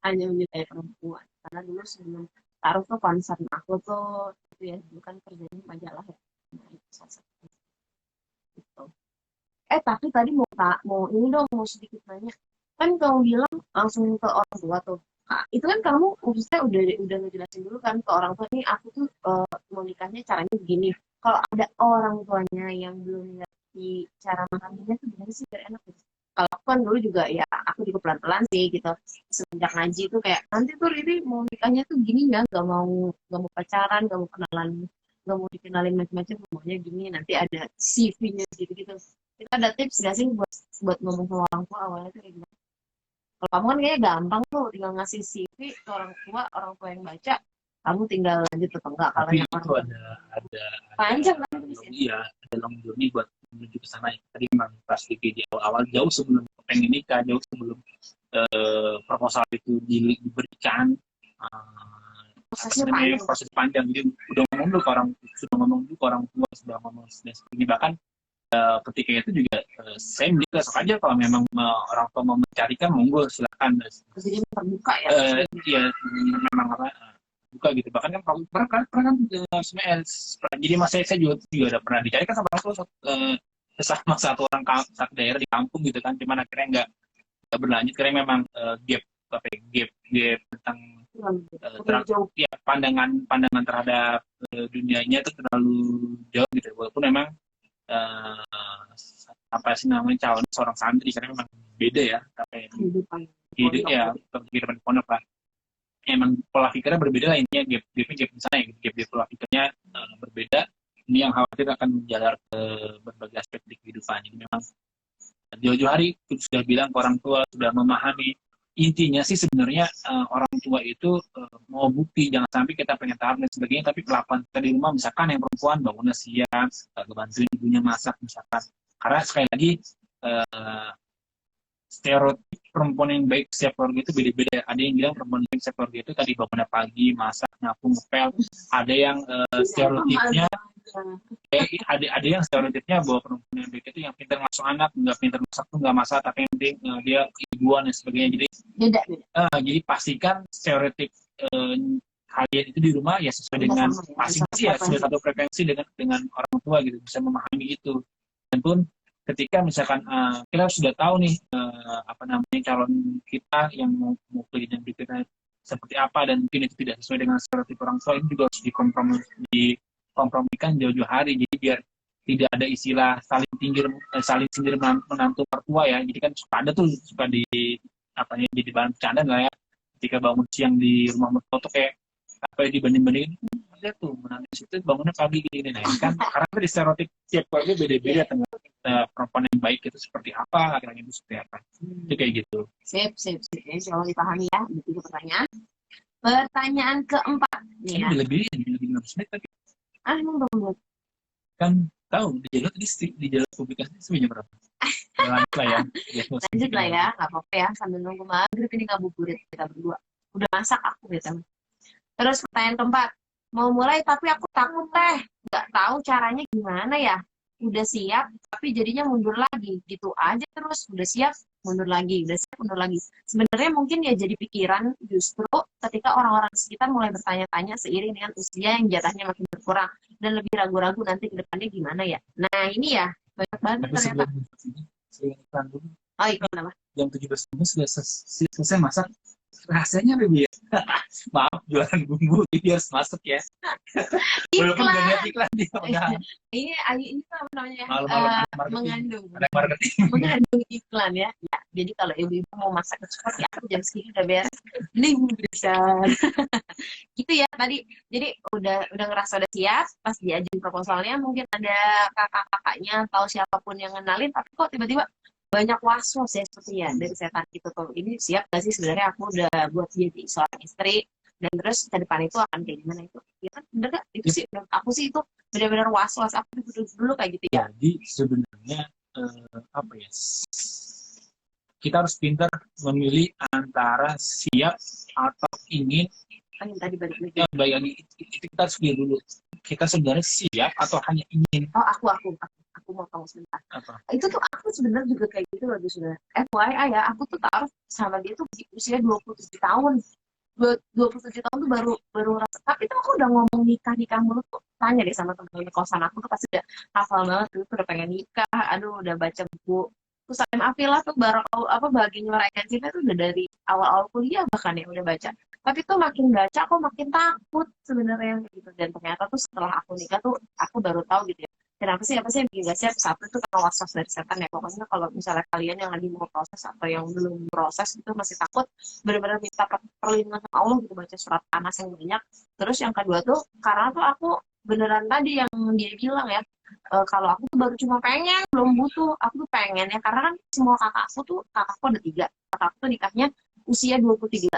hanya menyukai perempuan. Karena dulu sebelum taruh tuh concern aku tuh itu ya, bukan kerjanya majalah ya. Nah itu salah satu gitu. Tapi tadi mau ini dong, mau sedikit nanya. Kan kamu bilang langsung ke orang tua tuh. Nah, itu kan kamu maksudnya udah ngejelasin dulu kan ke orang tua, nih aku tuh mau nikahnya caranya begini. Kalau ada orang tuanya yang belum ngerti cara mengambilnya tuh gimana sih biar enak gitu. Kalau aku kan dulu juga ya, aku juga pelan-pelan sih gitu. Semenjak ngaji tuh kayak nanti tuh Riri mau nikahnya tuh gini ya, gak mau pacaran, gak mau kenalan, gak mau dikenalin macam-macam, maunya gini, nanti ada CV-nya gitu-gitu. Kita ada tips gak sih buat ngomong sama orang tua awalnya tuh kayak gimana? Kalau kamu kan kayaknya gampang tuh, tinggal ngasih CV ke orang tua yang baca, kamu tinggal lanjut atau enggak. Kalau Tapi yang itu orang ada panjang kan bisnisnya. iya, ada long journey buat menuju ke sana. Tadi memang pas di awal jauh sebelum pengen nikah, jauh sebelum proposal itu diberikan, apa sih Prosesnya namanya, panjang. proses panjang. Jadi udah ngomong dulu ke orang, sudah ngomong dulu ke orang tua, sudah ngomong dan sebagainya. Bahkan ketika itu juga saya juga sok aja kalau memang orang tua mau mencarikan, monggo silakan. Jadi terbuka ya. Iya, memang apa, buka gitu. Bahkan kan pernah kan sebenarnya, jadi mas saya juga ada pernah dicarikan sama orang tua, sesama satu orang satu daerah di kampung gitu kan, cuman akhirnya nggak berlanjut karena memang gap apa ya, gap tentang ya, pandangan terhadap dunianya itu terlalu jauh gitu, walaupun memang apa sih namanya, calon seorang santri, karena memang beda ya apa ya, hidup ya, kehidupan di pondok lah. Emang pola pikirnya berbeda lah, intinya gap di sana ya, gap pola pikirnya berbeda. Ini yang khawatir akan menjalar ke berbagai aspek di kehidupan. Jadi memang jauh-jauh hari sudah bilang ke orang tua, sudah memahami. Intinya sih sebenarnya orang tua itu mau bukti, jangan sampai kita pengen tahap dan sebagainya, tapi kelakuan kita di rumah, misalkan yang perempuan bangunnya siang, bantuin ibunya masak misalkan. Karena sekali lagi stereotip perempuan yang baik setiap keluarga itu beda-beda. Ada yang bilang perempuan yang baik setiap keluarga itu tadi bangunnya pagi, masak, nyapu, ngepel. Ada yang stereotipnya, ada yang stereotipnya bahwa perempuan yang baik itu yang pintar ngasuh anak, nggak pintar masak tuh nggak masalah, tapi yang penting dia ibuan dan sebagainya. Jadi beda. jadi pastikan stereotip kalian itu di rumah ya sesuai dengan masing-masing ya, sudah satu frekuensi dengan orang tua gitu, bisa memahami itu. Dan pun ketika misalkan kita sudah tahu nih apa namanya, calon kita yang mau pilih dan kita seperti apa, dan mungkin itu tidak sesuai dengan stereotip orang tua, ini juga harus dikompromikan jauh-jauh hari. Jadi biar tidak ada istilah saling sindir menantu mertua ya. Jadi kan suka di apa ya, jadi bahan bercanda lah ya, ketika bangun siang di rumah mertua tuh kayak apa ya, dibanding-bandingin, lihat tuh menantu itu bangunnya pagi gini, nah kan karena di stereotip tiap keluarga beda-beda tentang perempuan yang baik itu seperti apa, laki-laki itu seperti apa. Itu kayak gitu. Sip. Insya Allah dipahami ya. Itu pertanyaan keempat nih ya. Lebih 15 menit tapi Emang belum. kan tahu di jalur publikasi sebenarnya berapa? Lanjut lah ya. Lanjut lah ya, nggak apa-apa ya, sambil nunggu maghrib ini ngabuburit kita berdua. Udah masak aku gitu. Terus pertanyaan keempat, mau mulai tapi aku takut nggak tahu caranya gimana ya. Udah siap tapi jadinya mundur lagi, gitu aja terus. Udah siap mundur lagi, udah siap mundur lagi. Sebenarnya mungkin ya jadi pikiran justru ketika orang-orang sekitar mulai bertanya-tanya seiring dengan usia yang jatahnya makin berkurang dan lebih ragu-ragu nanti ke depannya gimana ya. Nah ini ya banyak banget tapi ternyata. sebelum iklan dulu. Oh iklan apa? Jam 17 sudah selesai masak. Rahasianya lebih ya. Maaf, jualan bumbu jadi harus masuk ya. Walaupun gak lihat iklan dia udah. Ini apa namanya? Mengandung Iklan ya. Jadi kalau ibu-ibu mau masak cepat ya, aku jam segini udah beres. Link bisa. Gitu ya tadi. Jadi udah ngerasa udah siap, pas diajuin proposalnya mungkin ada kakak-kakaknya atau siapapun yang ngenalin, tapi kok tiba-tiba banyak was-was ya seperti ya dari setan gitu tuh. Ini siap gak sih sebenarnya aku udah buat jadi seorang istri, dan terus ke depan itu akan kayak gimana itu? Ya kan bener gak? Itu sih aku sih itu benar-benar was-was aku dulu kayak gitu ya. Jadi sebenarnya apa ya? Kita harus pintar memilih antara siap atau ingin. Yang tadi balik lagi. Kita harus pilih dulu. Kita sebenarnya siap atau hanya ingin. Oh aku mau tahu sebentar. Apa? Itu tuh aku sebenarnya juga kayak gitu loh sudah. FYI ya, aku tuh taruh sama dia tuh di usia 27 tahun. 27 tahun tuh baru rasa. Tapi itu aku udah ngomong nikah mulu tuh. Tanya deh sama temen kosan aku tuh pasti udah hafal banget tuh, udah pengen nikah. Aduh, udah baca buku. Terus Salim Afila tuh bagian nyuraikan cinta tuh udah dari awal-awal kuliah bahkan ya udah baca. Tapi tuh makin baca aku makin takut sebenarnya gitu. Dan ternyata tuh setelah aku nikah tuh aku baru tahu gitu ya. Kenapa sih, apa sih yang bikin gak siap? Satu itu karena was-was dari setan ya. Pokoknya kalau misalnya kalian yang lagi mau proses atau yang belum proses itu masih takut, benar-benar minta perlindungan sama Allah gitu, baca surat Anas yang banyak. Terus yang kedua tuh, karena tuh aku beneran tadi yang dia bilang ya, kalau aku tuh baru cuma pengen, belum butuh. Aku tuh pengen ya, karena kan semua kakakku ada 3. Kakakku tuh nikahnya usia 23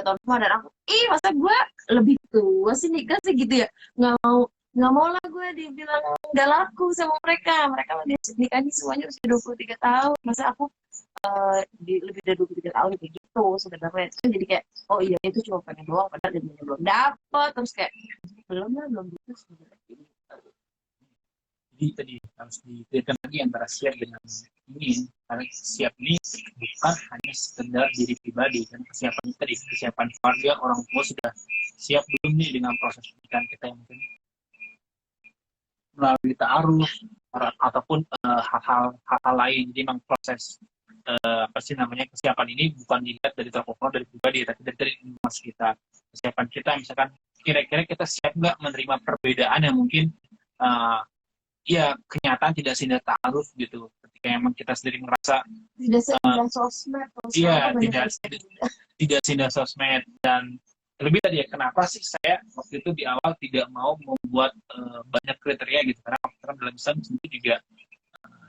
tahun semua, dan aku, masa gue lebih tua sih nikah sih gitu ya. Nggak mau lah gue dibilang nggak laku sama mereka. Mereka nikahnya semuanya usia 23 tahun. Masa aku lebih dari 23 tahun kayak gitu sebenarnya. Itu jadi kayak, oh iya itu cuma pengen doang, padahal dia belum dapet. Terus kayak, belum butuh sebenarnya. Jadi tadi harus dipilihkan lagi antara siap dengan ingin. Karena siap ini bukan hanya sekedar diri pribadi, dan kesiapan tadi, kesiapan keluarga, orang tua sudah siap belum nih dengan proses pernikahan kita yang mungkin melalui ta'aruf ataupun hal-hal lain. Jadi memang proses apa sih namanya, kesiapan ini bukan dilihat dari tokoh dari pribadi, tapi dari mas kita. Kesiapan kita misalkan kira-kira kita siap nggak menerima perbedaan yang mungkin ya kenyataan tidak seindah ta'aruf gitu. Ketika emang kita sendiri merasa tidak seindah sosmed. Iya, tidak seindah sosmed. Dan lebih tadi ya, kenapa sih saya waktu itu di awal tidak mau membuat banyak kriteria gitu, karena dalam Islam sendiri juga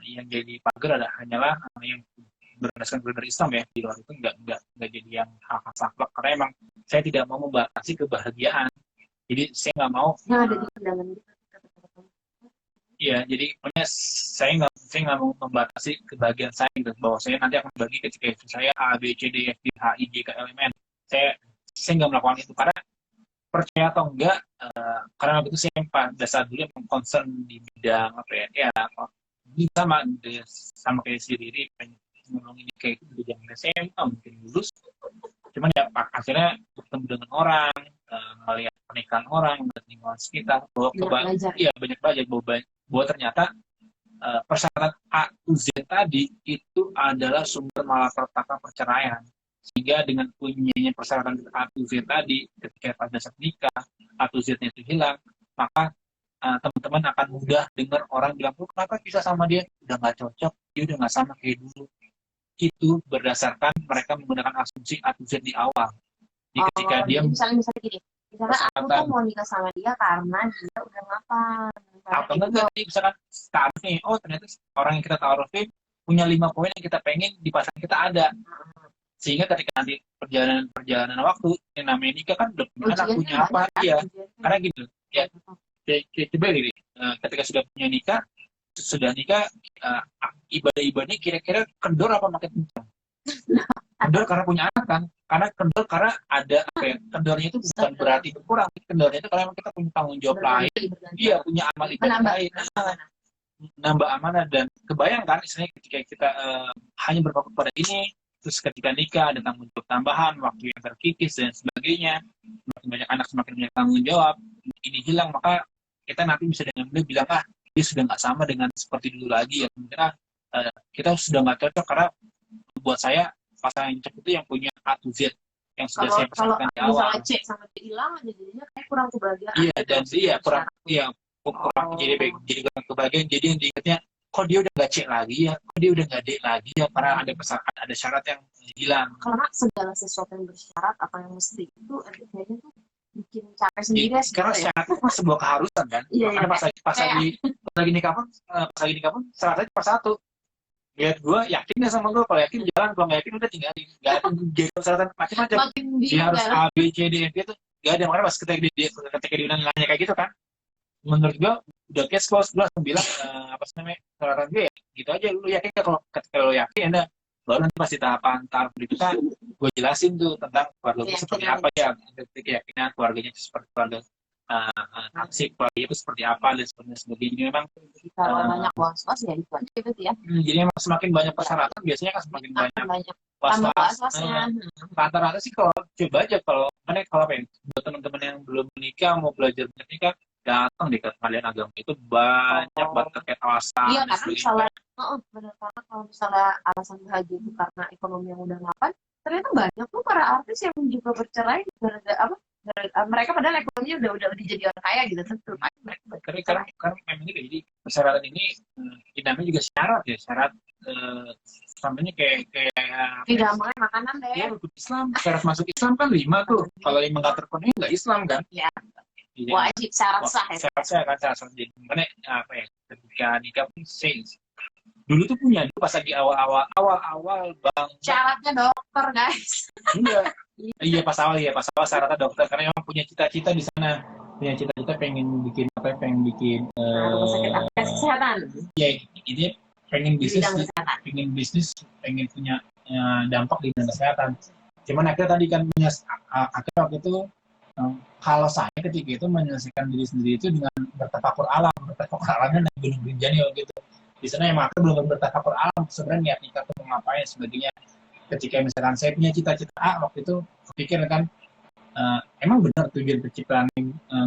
yang jadi pagar hanyalah yang berdasarkan kriteria Islam ya. Di luar itu nggak jadi yang hal-hal saklek, karena emang saya tidak mau membatasi kebahagiaan. Jadi saya nggak mau ada di undangan gitu. iya, jadi pokoknya saya nggak mau membatasi kebahagiaan saya gitu, bahwa saya nanti akan bagi ketika istri saya A B C D F G H I J K L M N. Saya nggak melakukan itu, karena percaya atau enggak, karena waktu itu saya pada saat dulu yang concern di bidang apa ya ini sama kayak sendiri, pengen ngomong ini kayak itu di zaman SMA mungkin lulus, cuman ya akhirnya bertemu dengan orang, melihat pernikahan orang, melihat lingkungan sekitar, banyak belajar bahwa ternyata persyaratan A to Z tadi itu adalah sumber malapetaka perceraian. Sehingga dengan punyanya persyaratan A to Z tadi, ketika pada saat nikah A to Z-nya itu hilang, maka teman-teman akan mudah dengar orang bilang, oh, kenapa bisa sama dia? Udah nggak cocok, dia udah nggak sama kayak dulu. Itu berdasarkan mereka menggunakan asumsi A to Z di awal. Jadi ketika dia misalnya gini, misalnya aku tuh mau nikah sama dia karena dia udah mapan. Atau enggak, misalkan taruh nih, oh ternyata orang yang kita taruhin punya 5 poin yang kita pengen di pasangan kita ada. Sehingga ketika nanti perjalanan waktu yang namanya nikah kan udah punya anak, punya apa, iya. Karena gitu, ya. Coba gini, ketika sudah nikah, ibadah-ibadahnya kira-kira kendor apa makin kencang? Kendor karena punya anak kan? Karena kendor karena ada kendornya itu bukan berarti berkurang, kendornya itu karena kita punya tanggung jawab lain, iya, punya amal ibadah lain, nambah amanah. Dan kebayangkan istilahnya ketika kita hanya berfokus pada ini, terus ketika nikah ada tanggung jawab tambahan, waktu yang terkikis dan sebagainya, semakin banyak anak semakin banyak tanggung jawab, ini hilang, maka kita nanti bisa dengan mudah bilang, dia sudah nggak sama dengan seperti dulu lagi ya, mungkin kita sudah nggak cocok, karena buat saya pasangan yang cocok itu yang punya A to Z yang sudah saya pesankan di awal. Kalau misalnya C sama D hilang, jadinya kayak kurang kebahagiaan. Iya, dan kurang jadi kurang kebahagiaan. Jadi yang diingatnya, kok dia udah nggak C lagi ya, kok dia udah nggak D lagi ya, karena ada syarat yang hilang. Karena segala sesuatu yang bersyarat apa yang mesti itu kayaknya tuh bikin capek sendiri. Karena syarat itu kan sebuah keharusan kan. Karena pas lagi nikah pun syaratnya pas satu. Lihat gue yakin gak sama gue, kalau yakin jalan, kalau nggak yakin udah tinggalin. Gak ada jadi persyaratan macam-macam. Dia harus A B C D F itu gak ada. Makanya pas ketika dia nanya kayak gitu kan, menurut gue udah case close. Gue langsung bilang apa sih namanya, persyaratan gue ya gitu aja. Lu yakin gak? Kalau ketika lu yakin, baru nanti pasti tahapan berikutnya gue jelasin tuh tentang keluarga gue seperti apa ya, keyakinan keluarganya seperti keluarga taksik, keluarga itu seperti apa dan sebagainya. Memang kalau banyak was-was ya itu aja gitu ya. Jadi memang semakin banyak persyaratan biasanya kan semakin banyak was-was. Rata-rata sih kalau coba aja kalau apa ya, buat teman-teman yang belum menikah mau belajar menikah, datang di kalian agama itu banyak banget terkait alasan. Iya, karena misalnya benar, karena kalau misalnya alasan bahagia itu karena ekonomi yang udah mapan, ternyata banyak tuh para artis yang juga bercerai mereka padahal ekonominya udah jadi orang kaya gitu, tentu karena memang gitu. Jadi persyaratan ini namanya juga syarat samanya kayak tidak makan makanan deh. Ya, rukun Islam, syarat masuk Islam kan 5 tuh. Kalau 5 nggak terpenuhi nggak Islam kan? Ya. Wajib syarat sah ya. Saya kan syarat jadi mana apa ya, ketika nikah pun dulu tuh punya dulu pas lagi awal bang Syaratnya dokter guys. enggak. Iya pas awal syaratnya dokter karena emang punya cita-cita di sana, punya cita-cita pengen bikin apa ya, pengen bikin Rumah sakit akses kesehatan. ya ini pengen Di bisnis, bidang kesehatan. pengen punya dampak di bidang kesehatan. Cuman akhirnya tadi kan akhirnya waktu itu kalau saya ketika itu menyelesaikan diri sendiri itu dengan bertafakur alamnya naik gunung Rinjani waktu itu. Di sana yang makanya belum bertafakur alam sebenarnya niat nikah tuh mau ngapain sebagainya. Ketika misalkan saya punya cita-cita A waktu itu kepikir kan emang benar tujuan penciptaan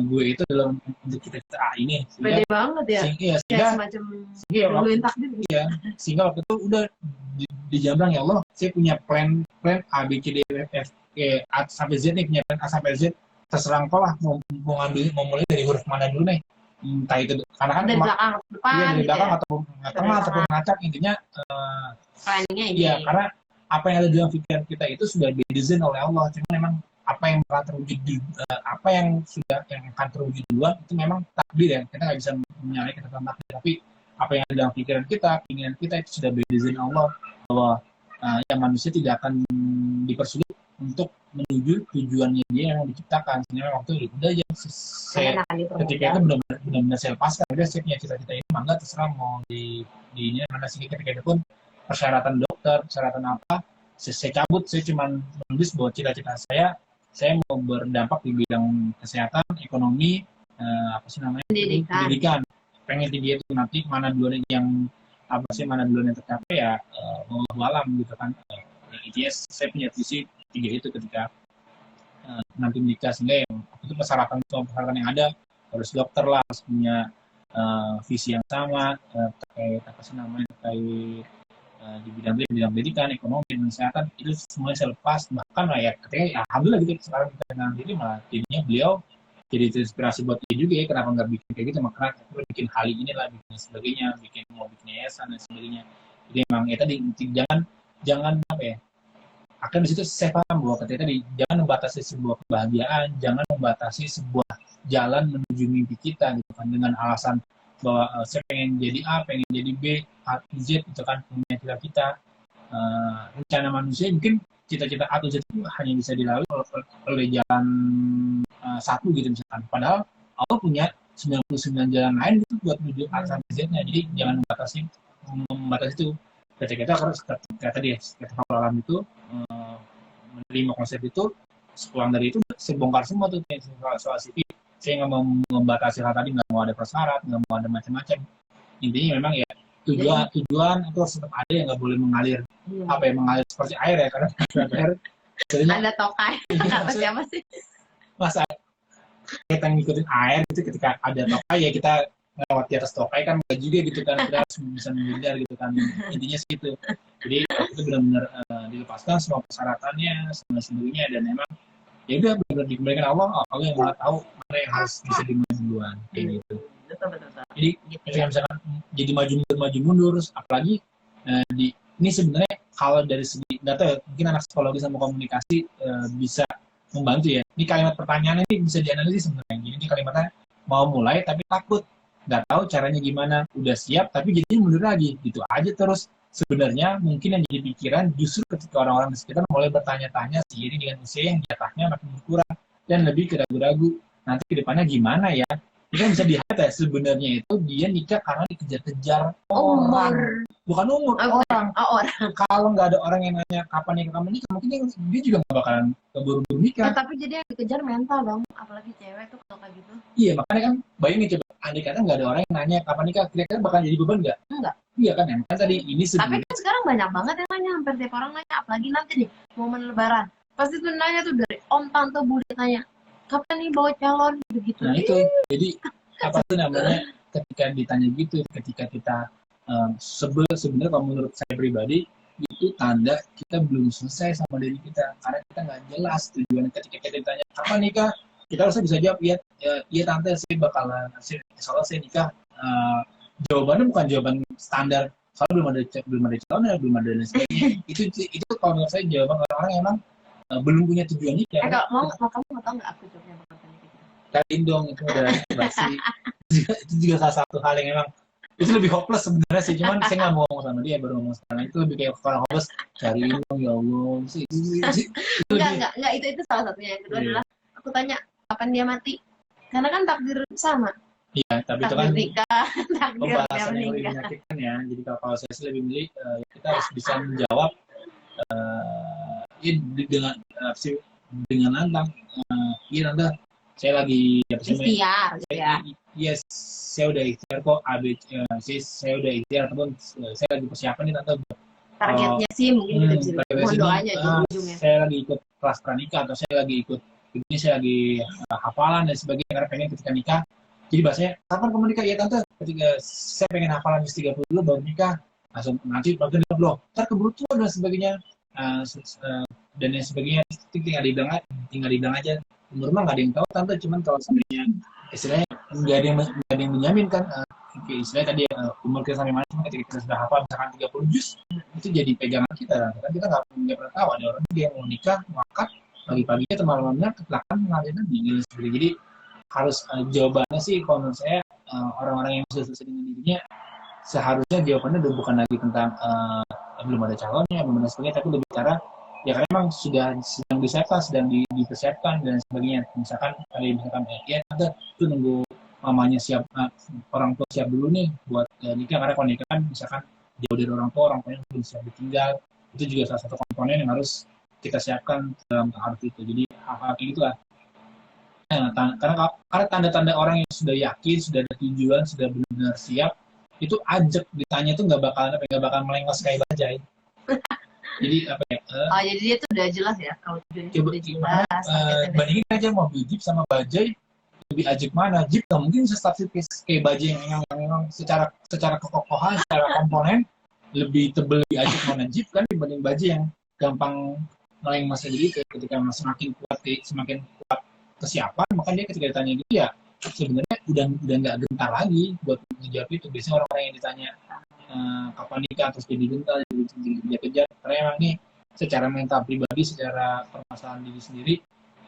gue itu dalam untuk cita-cita A ini. Pede banget ya. Kayak Kayak semacam duluin takdir gitu. Iya, sehingga waktu itu udah dijamblang ya Allah, saya punya plan A B C D E F G A sampai Z nih, punya plan A sampai Z. Terserah engkau lah mau mulai dari huruf mana dulu nih. Entah itu karena kan dari belakang ke depan iya, dari gitu belakang ya. ataupun tengah ataupun ngacak intinya Planningnya ini. iya karena apa yang ada dalam pikiran kita itu sudah didesain oleh Allah. Cuma memang apa yang akan terwujud apa yang akan terwujud duluan itu memang takdir ya, kita nggak bisa menyalahkan tentang takdir, tapi apa yang ada dalam pikiran kita, keinginan kita itu sudah didesain Allah bahwa yang manusia tidak akan dipersulit untuk menuju tujuannya dia yang diciptakan. Sehingga waktu itu udah aja saya ketika itu benar-benar saya lepaskan, udah saya punya cita-cita ini mangga terserah mau di ini mana sih, ketika itu pun persyaratan dokter, persyaratan apa saya cabut. Saya cuma menulis bahwa cita-cita saya mau berdampak di bidang kesehatan, ekonomi, apa sih namanya, pendidikan. Pengen tinggi itu nanti mana duluan yang mana duluan yang tercapai ya alam gitu kan. Intinya saya punya visi 3 itu ketika nanti menikah, sehingga yang itu persyaratan yang ada harus dokter lah, harus punya visi yang sama terkait apa sih namanya, terkait di bidang pendidikan, ekonomi, dan kesehatan. Itu semuanya saya lepas. Bahkan ya ketika alhamdulillah gitu sekarang kita dengan diri malah jadinya beliau jadi inspirasi buat dia juga ya, kenapa nggak bikin kayak gitu, makanya bikin hal ini lah, bikin sebagainya, mau bikin yayasan dan sebagainya. Jadi emang ya tadi jangan apa ya, akan di situ saya paham bahwa ketika tadi jangan membatasi sebuah kebahagiaan, jangan membatasi sebuah jalan menuju mimpi kita gitu kan, dengan alasan bahwa saya pengen jadi A, pengen jadi B, A, Z itu kan punya cita-cita. Rencana manusia mungkin cita-cita A atau Z itu hanya bisa dilalui oleh jalan satu gitu misalkan. Padahal Allah punya 99 jalan lain itu buat menuju A sampai Z-nya. Jadi jangan membatasi itu. Ketika tadi ketika alam itu menerima konsep itu, sepulang dari itu saya bongkar semua tuh soal CV. Saya nggak mau membatasi hal tadi, nggak mau ada persyarat, nggak mau ada macam-macam. Intinya memang ya tujuan itu harus tetap ada, yang nggak boleh mengalir mengalir seperti air ya, karena air ada tokai apa siapa sih masa kita ngikutin air itu, ketika ada tokai ya kita lewat di atas tokai kan nggak juga gitu kan, kita harus bisa mengejar gitu kan. Intinya segitu. Jadi itu benar-benar dilepaskan semua persyaratannya, semua sendirinya, dan memang ya udah benar-benar dikembalikan Allah yang malah tahu mana yang harus bisa dimaju duluan kayak gitu. Betul. Jadi ketika misalkan jadi maju mundur, apalagi ini sebenarnya kalau dari segi data, mungkin anak psikologi sama komunikasi bisa membantu ya. Ini kalimat pertanyaan ini bisa dianalisis sebenarnya. Jadi ini kalimatnya mau mulai tapi takut, nggak tahu caranya gimana, udah siap tapi jadi mundur lagi, gitu aja terus. Sebenarnya mungkin yang jadi pikiran justru ketika orang-orang di sekitar mulai bertanya-tanya seiring dengan usia yang jatahnya makin berkurang dan lebih keragu-ragu nanti ke depannya gimana ya. Ini kan bisa dilihat ya, sebenarnya itu dia nikah karena dikejar-kejar orang, bukan umur, orang. Kalau nggak ada orang yang nanya kapan nikah, mungkin dia juga nggak bakalan keburu-buru nikah. Tapi jadi yang dikejar mental dong, apalagi cewek tuh kalau kayak gitu. Iya, makanya kan bayangin coba, andai kata nggak ada orang yang nanya kapan nikah, kira-kira bakal jadi beban nggak? Enggak. Iya kan, ya makanya tadi ini sebenarnya. Tapi kan sekarang banyak banget yang nanya, hampir tiap orang nanya, apalagi nanti nih momen lebaran, pasti tuh nanya tuh dari om, tante, bude tanya, kapan nih bawa calon gitu. Nah itu, jadi apa sih namanya, ketika ditanya gitu, ketika kita sebenarnya kalau menurut saya pribadi itu tanda kita belum selesai sama diri kita, karena kita nggak jelas tujuannya. Ketika kita ditanya kapan nikah, kita harusnya bisa jawab iya tante, saya bakalan insya Allah saya nikah. Jawabannya bukan jawaban standar, soalnya belum ada calonnya, belum ada dan sebagainya. itu kalau menurut saya jawaban orang-orang yang emang belum punya tujuan nikah. Kalau mau kamu mau tahu nggak aku jawabnya bakal nikah? kalian dong itu udah basi. Itu juga salah satu hal yang emang itu lebih hopeless sebenarnya sih, cuman saya nggak mau ngomong sama dia, baru ngomong sekarang itu lebih kayak orang hopeless, cariin dong ya Allah sih itu Enggak, itu salah satunya. Yang kedua Iya. adalah aku tanya kapan dia mati, karena kan takdir sama, iya, tapi itu kan takdir nikah, takdir dia pembahasan yang lebih meninggal. menyakitkan ya. Jadi kalau saya sih lebih milih kita harus bisa menjawab dengan dengan nantang, iya tante saya lagi apa sih Ikhtiar gitu ya. yes saya udah ikhtiar kok saya udah ikhtiar ataupun saya lagi persiapan nih tante Targetnya sih mungkin kita bisa mohon doanya di ujungnya. saya lagi ikut kelas pranikah atau saya lagi ikut ini, saya lagi hafalan dan sebagainya karena pengen ketika nikah. Jadi bahasanya kapan kamu nikah? Ya tante, ketika saya pengen hafalan di 30 dulu baru nikah. Langsung nanti bagian belum. Ntar keburu tua dan sebagainya. Dan yang sebagainya tinggal dibilang aja. Umur mah nggak ada yang tahu tante, cuman kalau sebenarnya istilahnya nggak ada yang menjamin kan. Istilahnya tadi umur kita sampai mana, cuma ketika kita sudah hafal misalkan 30 juz itu jadi pegangan kita kan kita nggak pernah tahu ada orang yang mau nikah makan pagi-paginya atau malam-malamnya kecelakaan mengalami nabi sendiri. Jadi harus jawabannya sih kalau menurut saya orang-orang yang sudah selesai dengan dirinya seharusnya jawabannya udah bukan lagi tentang belum ada calonnya belum ada sebagainya, tapi lebih cara ya karena memang sudah sedang disiapkan, sedang dipersiapkan dan sebagainya. Misalkan ya tante itu nunggu mamanya siap, orang tua siap dulu nih buat nikah, karena kalau nikah kan misalkan jauh dari orang tuanya belum siap ditinggal, itu juga salah satu komponen yang harus kita siapkan dalam tahap itu. Jadi hal-hal kayak gitulah. Karena tanda-tanda orang yang sudah yakin, sudah ada tujuan, sudah benar-benar siap, itu ajak ditanya itu nggak bakal melengos kayak bajai. Jadi apa ya? Jadi dia tuh udah jelas ya kalau tujuannya udah jelas. Bandingin aja mobil Jeep sama bajai, lebih ajak mana? Jeep nggak mungkin sestabil kayak bajai yang memang secara kekokohan, secara komponen lebih tebel, lebih ajak mana Jeep kan dibanding bajai yang gampang melengos. Jadi ketika semakin kuat kesiapan, maka dia ketika ditanya gitu ya sebenarnya udah nggak gentar lagi buat menjawab itu. Biasanya orang-orang yang ditanya kapan nikah terus jadi gentar, jadi kejar karena emang nih secara mental pribadi, secara permasalahan diri sendiri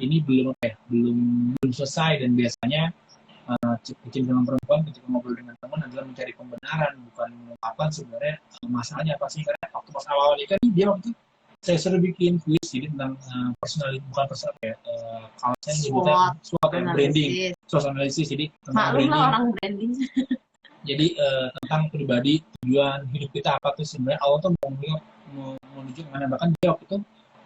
ini belum selesai. Dan biasanya kecenderungan perempuan ketika ngobrol dengan teman adalah mencari pembenaran, bukan mengungkapkan sebenarnya masalahnya apa sih. Karena waktu pas awal nikah nih dia waktu itu saya suruh bikin kuis jadi tentang personality, bukan personal ya, kalau saya nyebutnya SWOT branding, SWOT analisis. Jadi tentang branding. Orang branding. Jadi tentang pribadi, tujuan hidup kita apa tuh sebenarnya Allah tuh mau menuju kemana. Bahkan dia waktu itu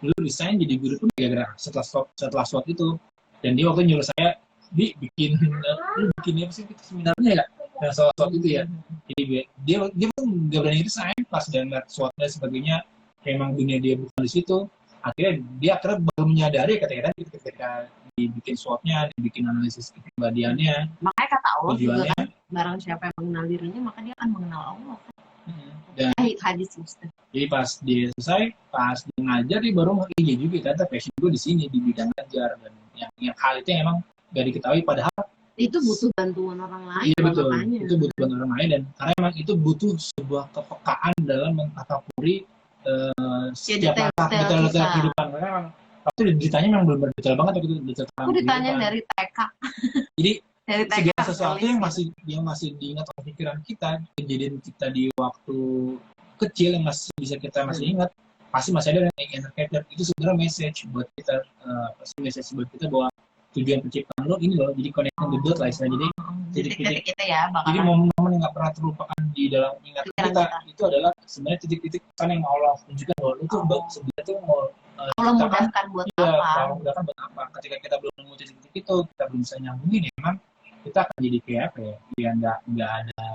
dulu resign jadi guru pun gara-gara setelah SWOT itu. Dan dia waktu nyuruh saya bikin apa sih seminarnya ya soal SWOT itu ya. Jadi dia pun nggak berani resign pas dia ngeliat SWOT dan sebagainya. Memang dunia dia bukan di situ. Akhirnya dia baru menyadari ketika dibikin SWOT-nya, dibikin analisis kepribadiannya. Makanya kata Allah juga kan, barang siapa yang mengenal dirinya maka dia akan mengenal Allah. Dan hadis Ustaz. Jadi pas dia selesai, pas dia ngajar dia baru iya juga ternyata passion gue di sini di bidang ngajar. Dan yang hal itu yang emang gak diketahui padahal itu butuh bantuan orang lain. Iya betul. Itu butuh bantuan orang lain dan karena emang itu butuh sebuah kepekaan dalam mentakaburi setiap detail kehidupan. Karena emang waktu ditanya memang belum detail banget waktu itu. Aku ditanya dari TK. Jadi dari TK segala sesuatu yang masih diingat oleh pikiran kita, kejadian kita di waktu kecil yang bisa kita ingat, pasti masih ada yang terkait. Itu sebenarnya message buat kita, bahwa tujuan penciptaan lo ini loh. Jadi connecting the dot lah istilahnya. Jadi titik-titik kita ya, jadi momen-momen yang nggak pernah terlupakan di dalam ingatan kita itu adalah sebenarnya titik-titik kan yang Allah tunjukkan bahwa lu tuh sebenarnya tuh mau Allah mudahkan buat apa? Allah mudahkan buat apa? Ketika kita belum nemu titik-titik itu, kita belum bisa nyambungin ya, memang kita akan jadi kayak apa ya? Nggak ada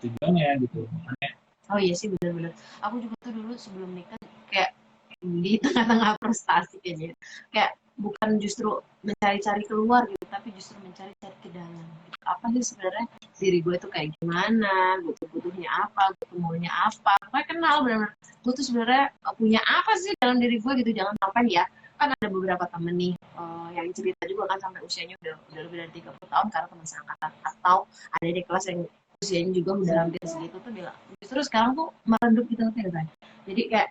tujuannya gitu. Makanya. Oh iya sih benar-benar. Aku juga tuh dulu sebelum nikah kayak di tengah-tengah frustasi kayaknya. Kayak bukan justru mencari-cari keluar gitu, tapi justru mencari-cari ke dalam. Apa sih sebenarnya diri gue tuh kayak gimana, gue tuh butuhnya apa, gue tuh maunya apa. Gue kenal benar-benar, gue tuh sebenarnya punya apa sih dalam diri gue gitu. Jangan sampai ya, kan ada beberapa temen nih yang cerita juga kan sampai usianya udah lebih dari 30 tahun karena teman seangkatan, atau ada di kelas yang usianya juga udah hampir segitu tuh bilang, justru sekarang tuh meredup gitu kan. Jadi kayak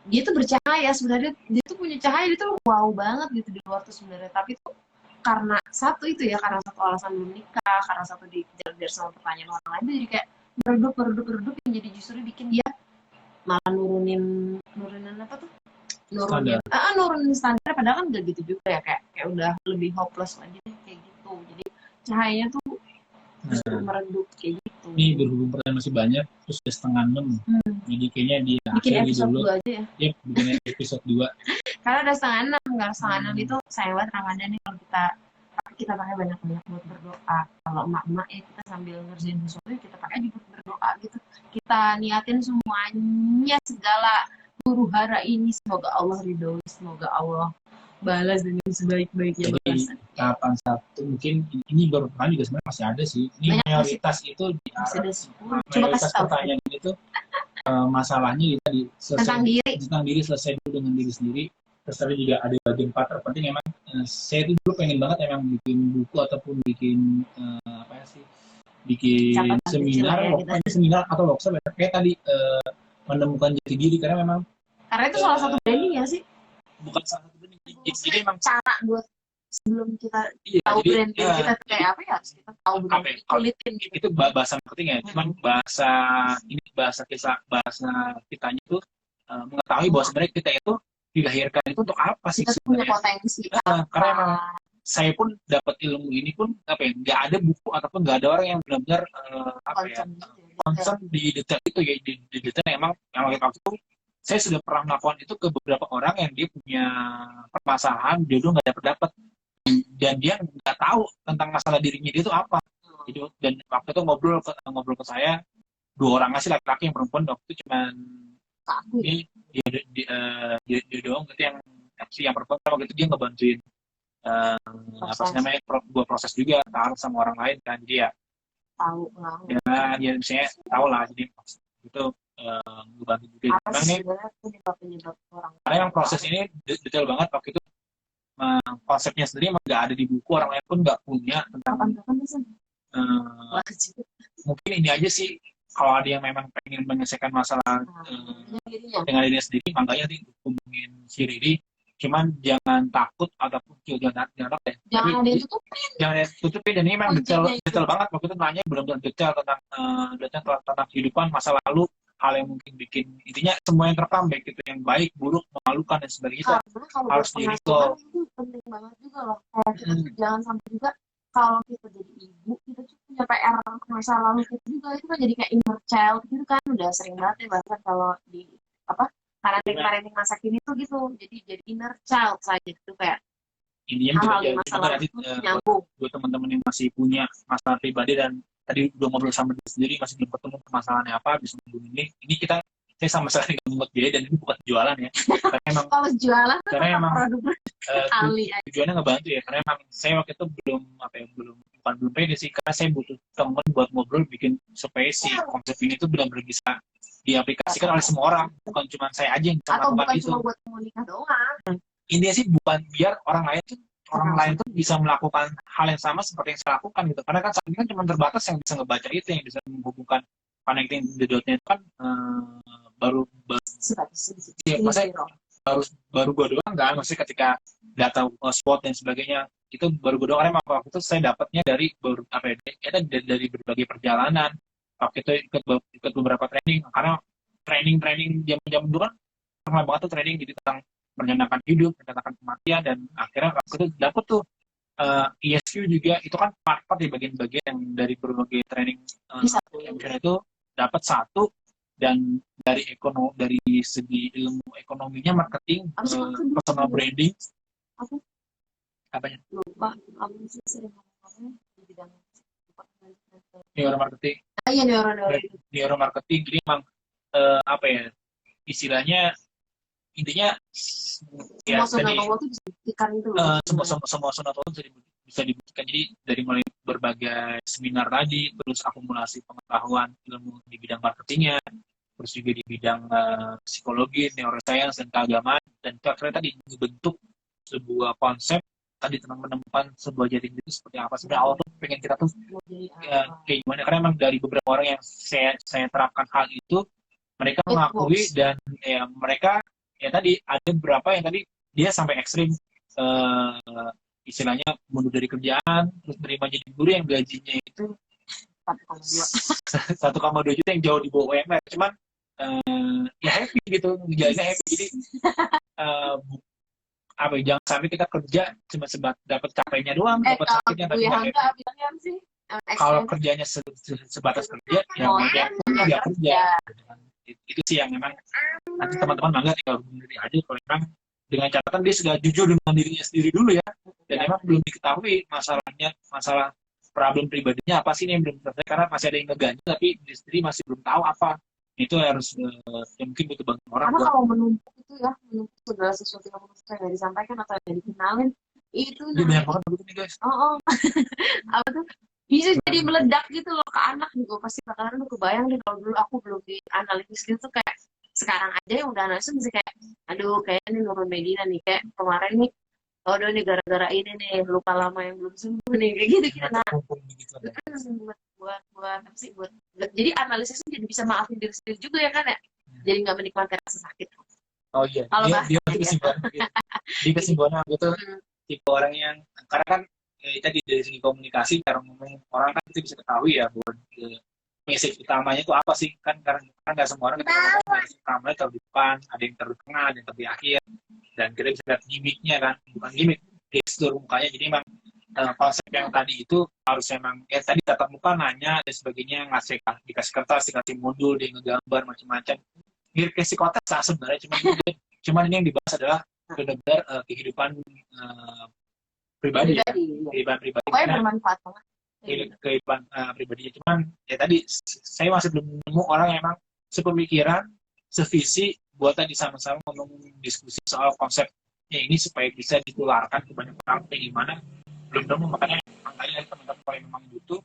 dia tuh bercahaya sebenarnya, dia tuh punya cahaya, dia tuh wow banget gitu di luar tuh sebenarnya, tapi tuh karena satu itu ya, karena satu alasan belum nikah, karena satu dikejar-kejar sama pertanyaan orang lain, jadi kayak meredup yang jadi justru bikin dia malah nurunin apa tuh, nurunin standar, padahal kan gak gitu juga ya, kayak udah lebih hopeless lagi deh, kayak gitu. Jadi cahayanya tuh justru meredup kayak gitu. Ini berhubung pertanyaan masih banyak, terus udah setengah 6. Jadi kayaknya dia bikin episode dulu. 2 aja ya. Yep, bikin episode 2. Karena udah setengah 6, nggak setengah 6 itu sayang banget Ramadan nih kalau kita pakai banyak-banyak buat berdoa. Kalau emak-emak ya kita sambil ngerjain sesuatu ya kita pakai juga berdoa gitu. Kita niatin semuanya, segala huru hara ini semoga Allah ridhoi, semoga Allah balas dengan sebaik-baiknya balasan. Tahapan satu mungkin ini baru kan juga sebenarnya masih ada sih. Ini banyak mayoritas masih, itu di mayoritas pertanyaan itu masalahnya tadi tentang diri selesai dulu dengan diri sendiri. Terus tadi juga ada bagian part terpenting emang saya itu dulu pengen banget emang bikin buku ataupun bikin bikin seminar atau workshop kayak tadi menemukan jati diri karena itu salah satu branding ya sih, bukan salah satu branding, jadi emang cara buat sebelum kita tahu branding kita kayak apa ya harus kita tahu kulitin gitu. Itu bahasa marketing ya, cuman bahasa kitanya itu mengetahui bahwa sebenarnya kita itu dilahirkan itu untuk apa sih, kita punya potensi karena emang saya pun dapat ilmu ini pun nggak ada buku ataupun nggak ada orang yang benar-benar concern di detail itu ya, di detail emang waktu itu saya sudah pernah melakukan itu ke beberapa orang yang dia punya permasalahan jodoh nggak dapat dan dia nggak tahu tentang masalah dirinya dia itu apa gitu. Dan waktu itu ngobrol ke saya 2 orang sih, laki-laki yang perempuan, waktu itu cuman dia doang gitu yang perempuan. Waktu itu dia ngebantuin gue proses juga taruh sama orang lain kan, jadi ya tahu lah ya misalnya tahu lah, jadi itu gue bantu juga. Karena yang proses ini detail banget waktu itu, konsepnya sendiri emang nggak ada di buku, orang lain pun nggak punya tentang mungkin ini aja sih. Kalau ada yang memang pengen menyelesaikan masalah dengan dirinya sendiri, makanya hubungin si Riri. Cuman jangan takut ataupun jangan tutupin. Dan ini memang detail banget. Waktu itu nanya benar-benar detail tentang kehidupan, masa lalu, hal yang mungkin bikin, intinya semua yang terekam, baik itu yang baik, buruk, memalukan dan sebagainya, harus di-recall. Itu penting banget juga loh. Jangan sampai juga kalau kita jadi ibu, kita tuh punya PR masa lalu kita juga, itu kan jadi kayak inner child gitu kan, udah sering banget ya bahkan kalau di parenting masa kini tuh gitu, jadi inner child saja gitu, kayak hal-hal di masa lalu itu nyambung. Buat teman-teman yang masih punya masalah pribadi dan tadi udah ngobrol sama diri sendiri masih belum ketemu permasalahannya apa, bisa menghubungi ini. Saya sama sekali nggak membuat biaya dan ini bukan jualan ya. Karena emang kalau jualan karena emang tujuannya ngebantu ya. Karena emang saya waktu itu belum pede sih, karena saya butuh teman buat ngobrol bikin supaya si konsep ini tuh benar-benar bisa diaplikasikan oleh semua orang, bukan cuma saya aja yang bisa melakukan itu. Atau bukan cuma buat menikah doang. Intinya sih bukan biar orang lain tuh bisa melakukan hal yang sama seperti yang saya lakukan gitu. Karena kan saat ini kan cuma terbatas yang bisa ngebaca itu, yang bisa menghubungkan connecting the dot-nya itu kan baru gue doang kan, maksudnya ketika data spot dan sebagainya itu baru gue doang. Karena waktu itu saya dapatnya dari berbagai perjalanan. Waktu itu ikut beberapa training, karena training jam dulu kan pernah banget tuh training jadi tentang merencanakan hidup, merencanakan kematian, dan akhirnya waktu itu dapet tuh ESQ juga, itu kan part-part di bagian-bagian yang dari berbagai training itu dapat satu. Dan dari segi ilmu ekonominya, marketing, personal branding, apanya? Lupa, kamu sering ngomongnya di bidang neuromarketing. Neuromarketing, jadi emang istilahnya intinya ya semua itu bisa dibuktikan itu loh. Semua itu bisa dibuktikan. Jadi dari mulai berbagai seminar tadi, terus akumulasi pengetahuan ilmu di bidang marketingnya, terus juga di bidang psikologi, neuroscience, dan keagamaan, dan akhirnya tadi dibentuk sebuah konsep tadi tentang menemukan sebuah jati diri itu seperti apa. Sebenarnya awal tuh pengen kita tuh kayak gimana, karena emang dari beberapa orang yang saya terapkan hal itu, mereka mengakui dan ya mereka ya tadi ada beberapa yang tadi dia sampai ekstrim istilahnya mundur dari kerjaan, terus terima jadi guru yang gajinya itu 1,2. 1,2 juta yang jauh di bawah UMR. Cuman ya happy gitu, ngejalaninnya happy. Jadi apa ya, jangan sampai kita kerja cuma dapat capeknya doang, dapat Kalau sakitnya tapi Bu nggak Hangga happy. bilangnya apa sih? Kalau kerjanya sebatas kerja, ya Oh, dia ya kerja. Gitu kan. Itu sih yang memang nanti teman-teman bangga tinggal sendiri aja kalau memang dengan catatan dia sudah jujur dengan dirinya sendiri dulu ya, dan memang belum diketahui masalah problem pribadinya apa sih ini yang belum selesai, karena masih ada yang ngeganjel tapi diri sendiri masih belum tahu apa. Itu harus ya mungkin butuh bantuan orang Karena buat kalau menumpuk itu ya, menumpuk segala sesuatu yang nggak disampaikan atau yang dikenalin, itu dia banyak banget begitu nih guys. oh, apa tuh bisa jadi meledak gitu loh ke anak juga pasti bakalan lu kebayang deh kalau dulu aku belum dianalisis gitu kayak sekarang aja yang udah analisis bisa kayak aduh kayak ini nurun Medina nih kayak kemarin nih oh udah nih gara-gara ini nih luka lama yang belum sembuh nih kayak gitu kita nah Begitu ada. buat apa sih buat jadi analisisnya jadi bisa maafin diri sendiri juga ya kan ya jadi nggak menikmati rasa sakit. Oh iya, Kalau dia bahasa kesimpulan gitu. Di kesimpulannya aku tuh tipe orang yang karena kan tadi dari segi komunikasi cara ngomong orang kan kita bisa ketahui ya buat message utamanya itu apa sih kan, karena nggak semua orang kita ngomong message utamanya taruh di depan, ada yang taruh di tengah, ada yang taruh di akhir, dan kita bisa lihat gimmicknya kan, bukan gimmick, gestur mukanya. Jadi emang konsep yang tadi itu harus emang tadi tatap muka nanya dan sebagainya, dikasih kertas, dikasih modul, dia ngegambar macam-macam, mirip kayak psikotes lah sebenarnya, cuman ini yang dibahas adalah benar-benar kehidupan pribadi ya, kehidupan pribadi. pokoknya bermanfaat banget Kehidupan pribadinya. Cuman ya tadi saya masih belum nemu orang yang emang sepemikiran, sevisi buat tadi sama-sama ngomong diskusi soal konsepnya ini supaya bisa ditularkan ke banyak orang kayak gimana, belum nemu. Makanya makanya teman-teman kalau memang butuh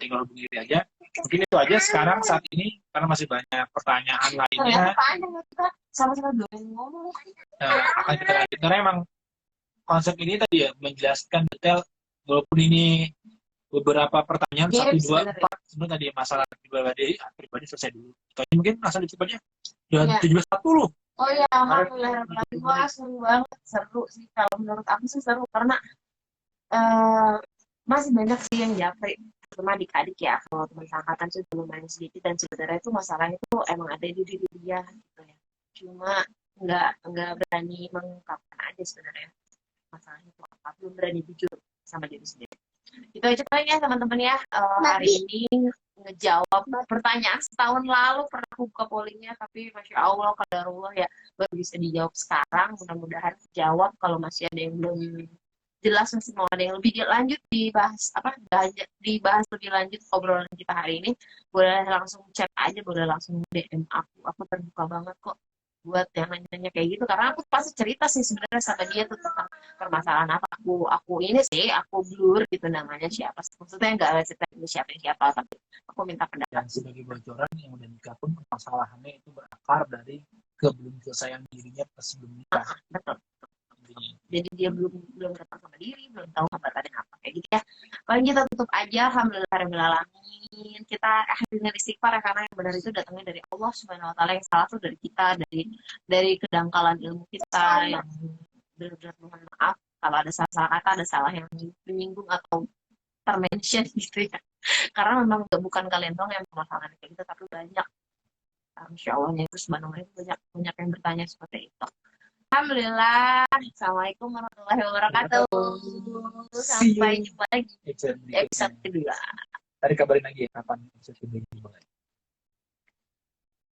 tinggal hubungi diri aja. Mungkin itu aja sekarang saat ini karena masih banyak pertanyaan lainnya. kita sama-sama doain ngomong Akan kita lanjut karena emang konsep ini tadi ya menjelaskan detail, walaupun ini beberapa pertanyaan Games, 1, 2, 4 sebenarnya tadi masalah pribadi selesai dulu. Itu aja mungkin asal dicepat aja. Dan Ya. 17.40. Oh ya, alhamdulillah. Wah, seru banget. Seru sih. Kalau menurut aku sih seru. Karena masih banyak sih yang japri. Cuma adik-adik ya. Kalau teman angkatan sih lumayan sedikit. Dan sebenarnya itu masalahnya itu emang ada di diri dia. Gitu ya. Cuma nggak berani mengungkapkan aja sebenarnya. Masalahnya itu apa. Belum berani jujur sama diri sendiri. Itu aja paling ya teman-teman ya. Hari ini ngejawab pertanyaan setahun lalu pernah buka pollingnya, tapi masya Allah qadarullah ya baru bisa dijawab sekarang. Mudah-mudahan jawab. Kalau masih ada yang belum jelas, masih mau ada yang lebih lanjut dibahas dibahas lebih lanjut obrolan kita hari ini, boleh langsung chat aja, boleh langsung DM aku terbuka banget kok buat yang nanya-nanya kayak gitu, karena aku pasti cerita sih sebenarnya sama dia tuh tentang permasalahan apa. Aku ini sih aku blur gitu namanya siapa, maksudnya nggak cerita siapa tapi aku minta pendapat. Dan sebagai bocoran yang udah nikah pun permasalahannya itu berakar dari kebelum selesaian dirinya pas sebelum nikah. Betul. Jadi dia belum datang sama diri, belum tahu kabarnya apa kayak gitu ya. Paling kita tutup aja, alhamdulillahirobbilalamin. Kita akhir dengan istighfar ya, karena yang benar itu datangnya dari Allah Subhanahu Wa Taala, yang salah tuh dari kita, dari kedangkalan ilmu kita, yang benar-benar mohon maaf kalau ada salah kata, ada salah yang menyinggung atau termention gitu ya. Karena memang bukan kalian doang yang permasalahan kayak gitu, tapi banyak. Insya Allahnya itu subhanallah banyak yang bertanya seperti itu. Alhamdulillah. Assalamualaikum warahmatullahi wabarakatuh. Sampai jumpa lagi episode kedua. Tadi kabarin lagi ya kapan episode kedua.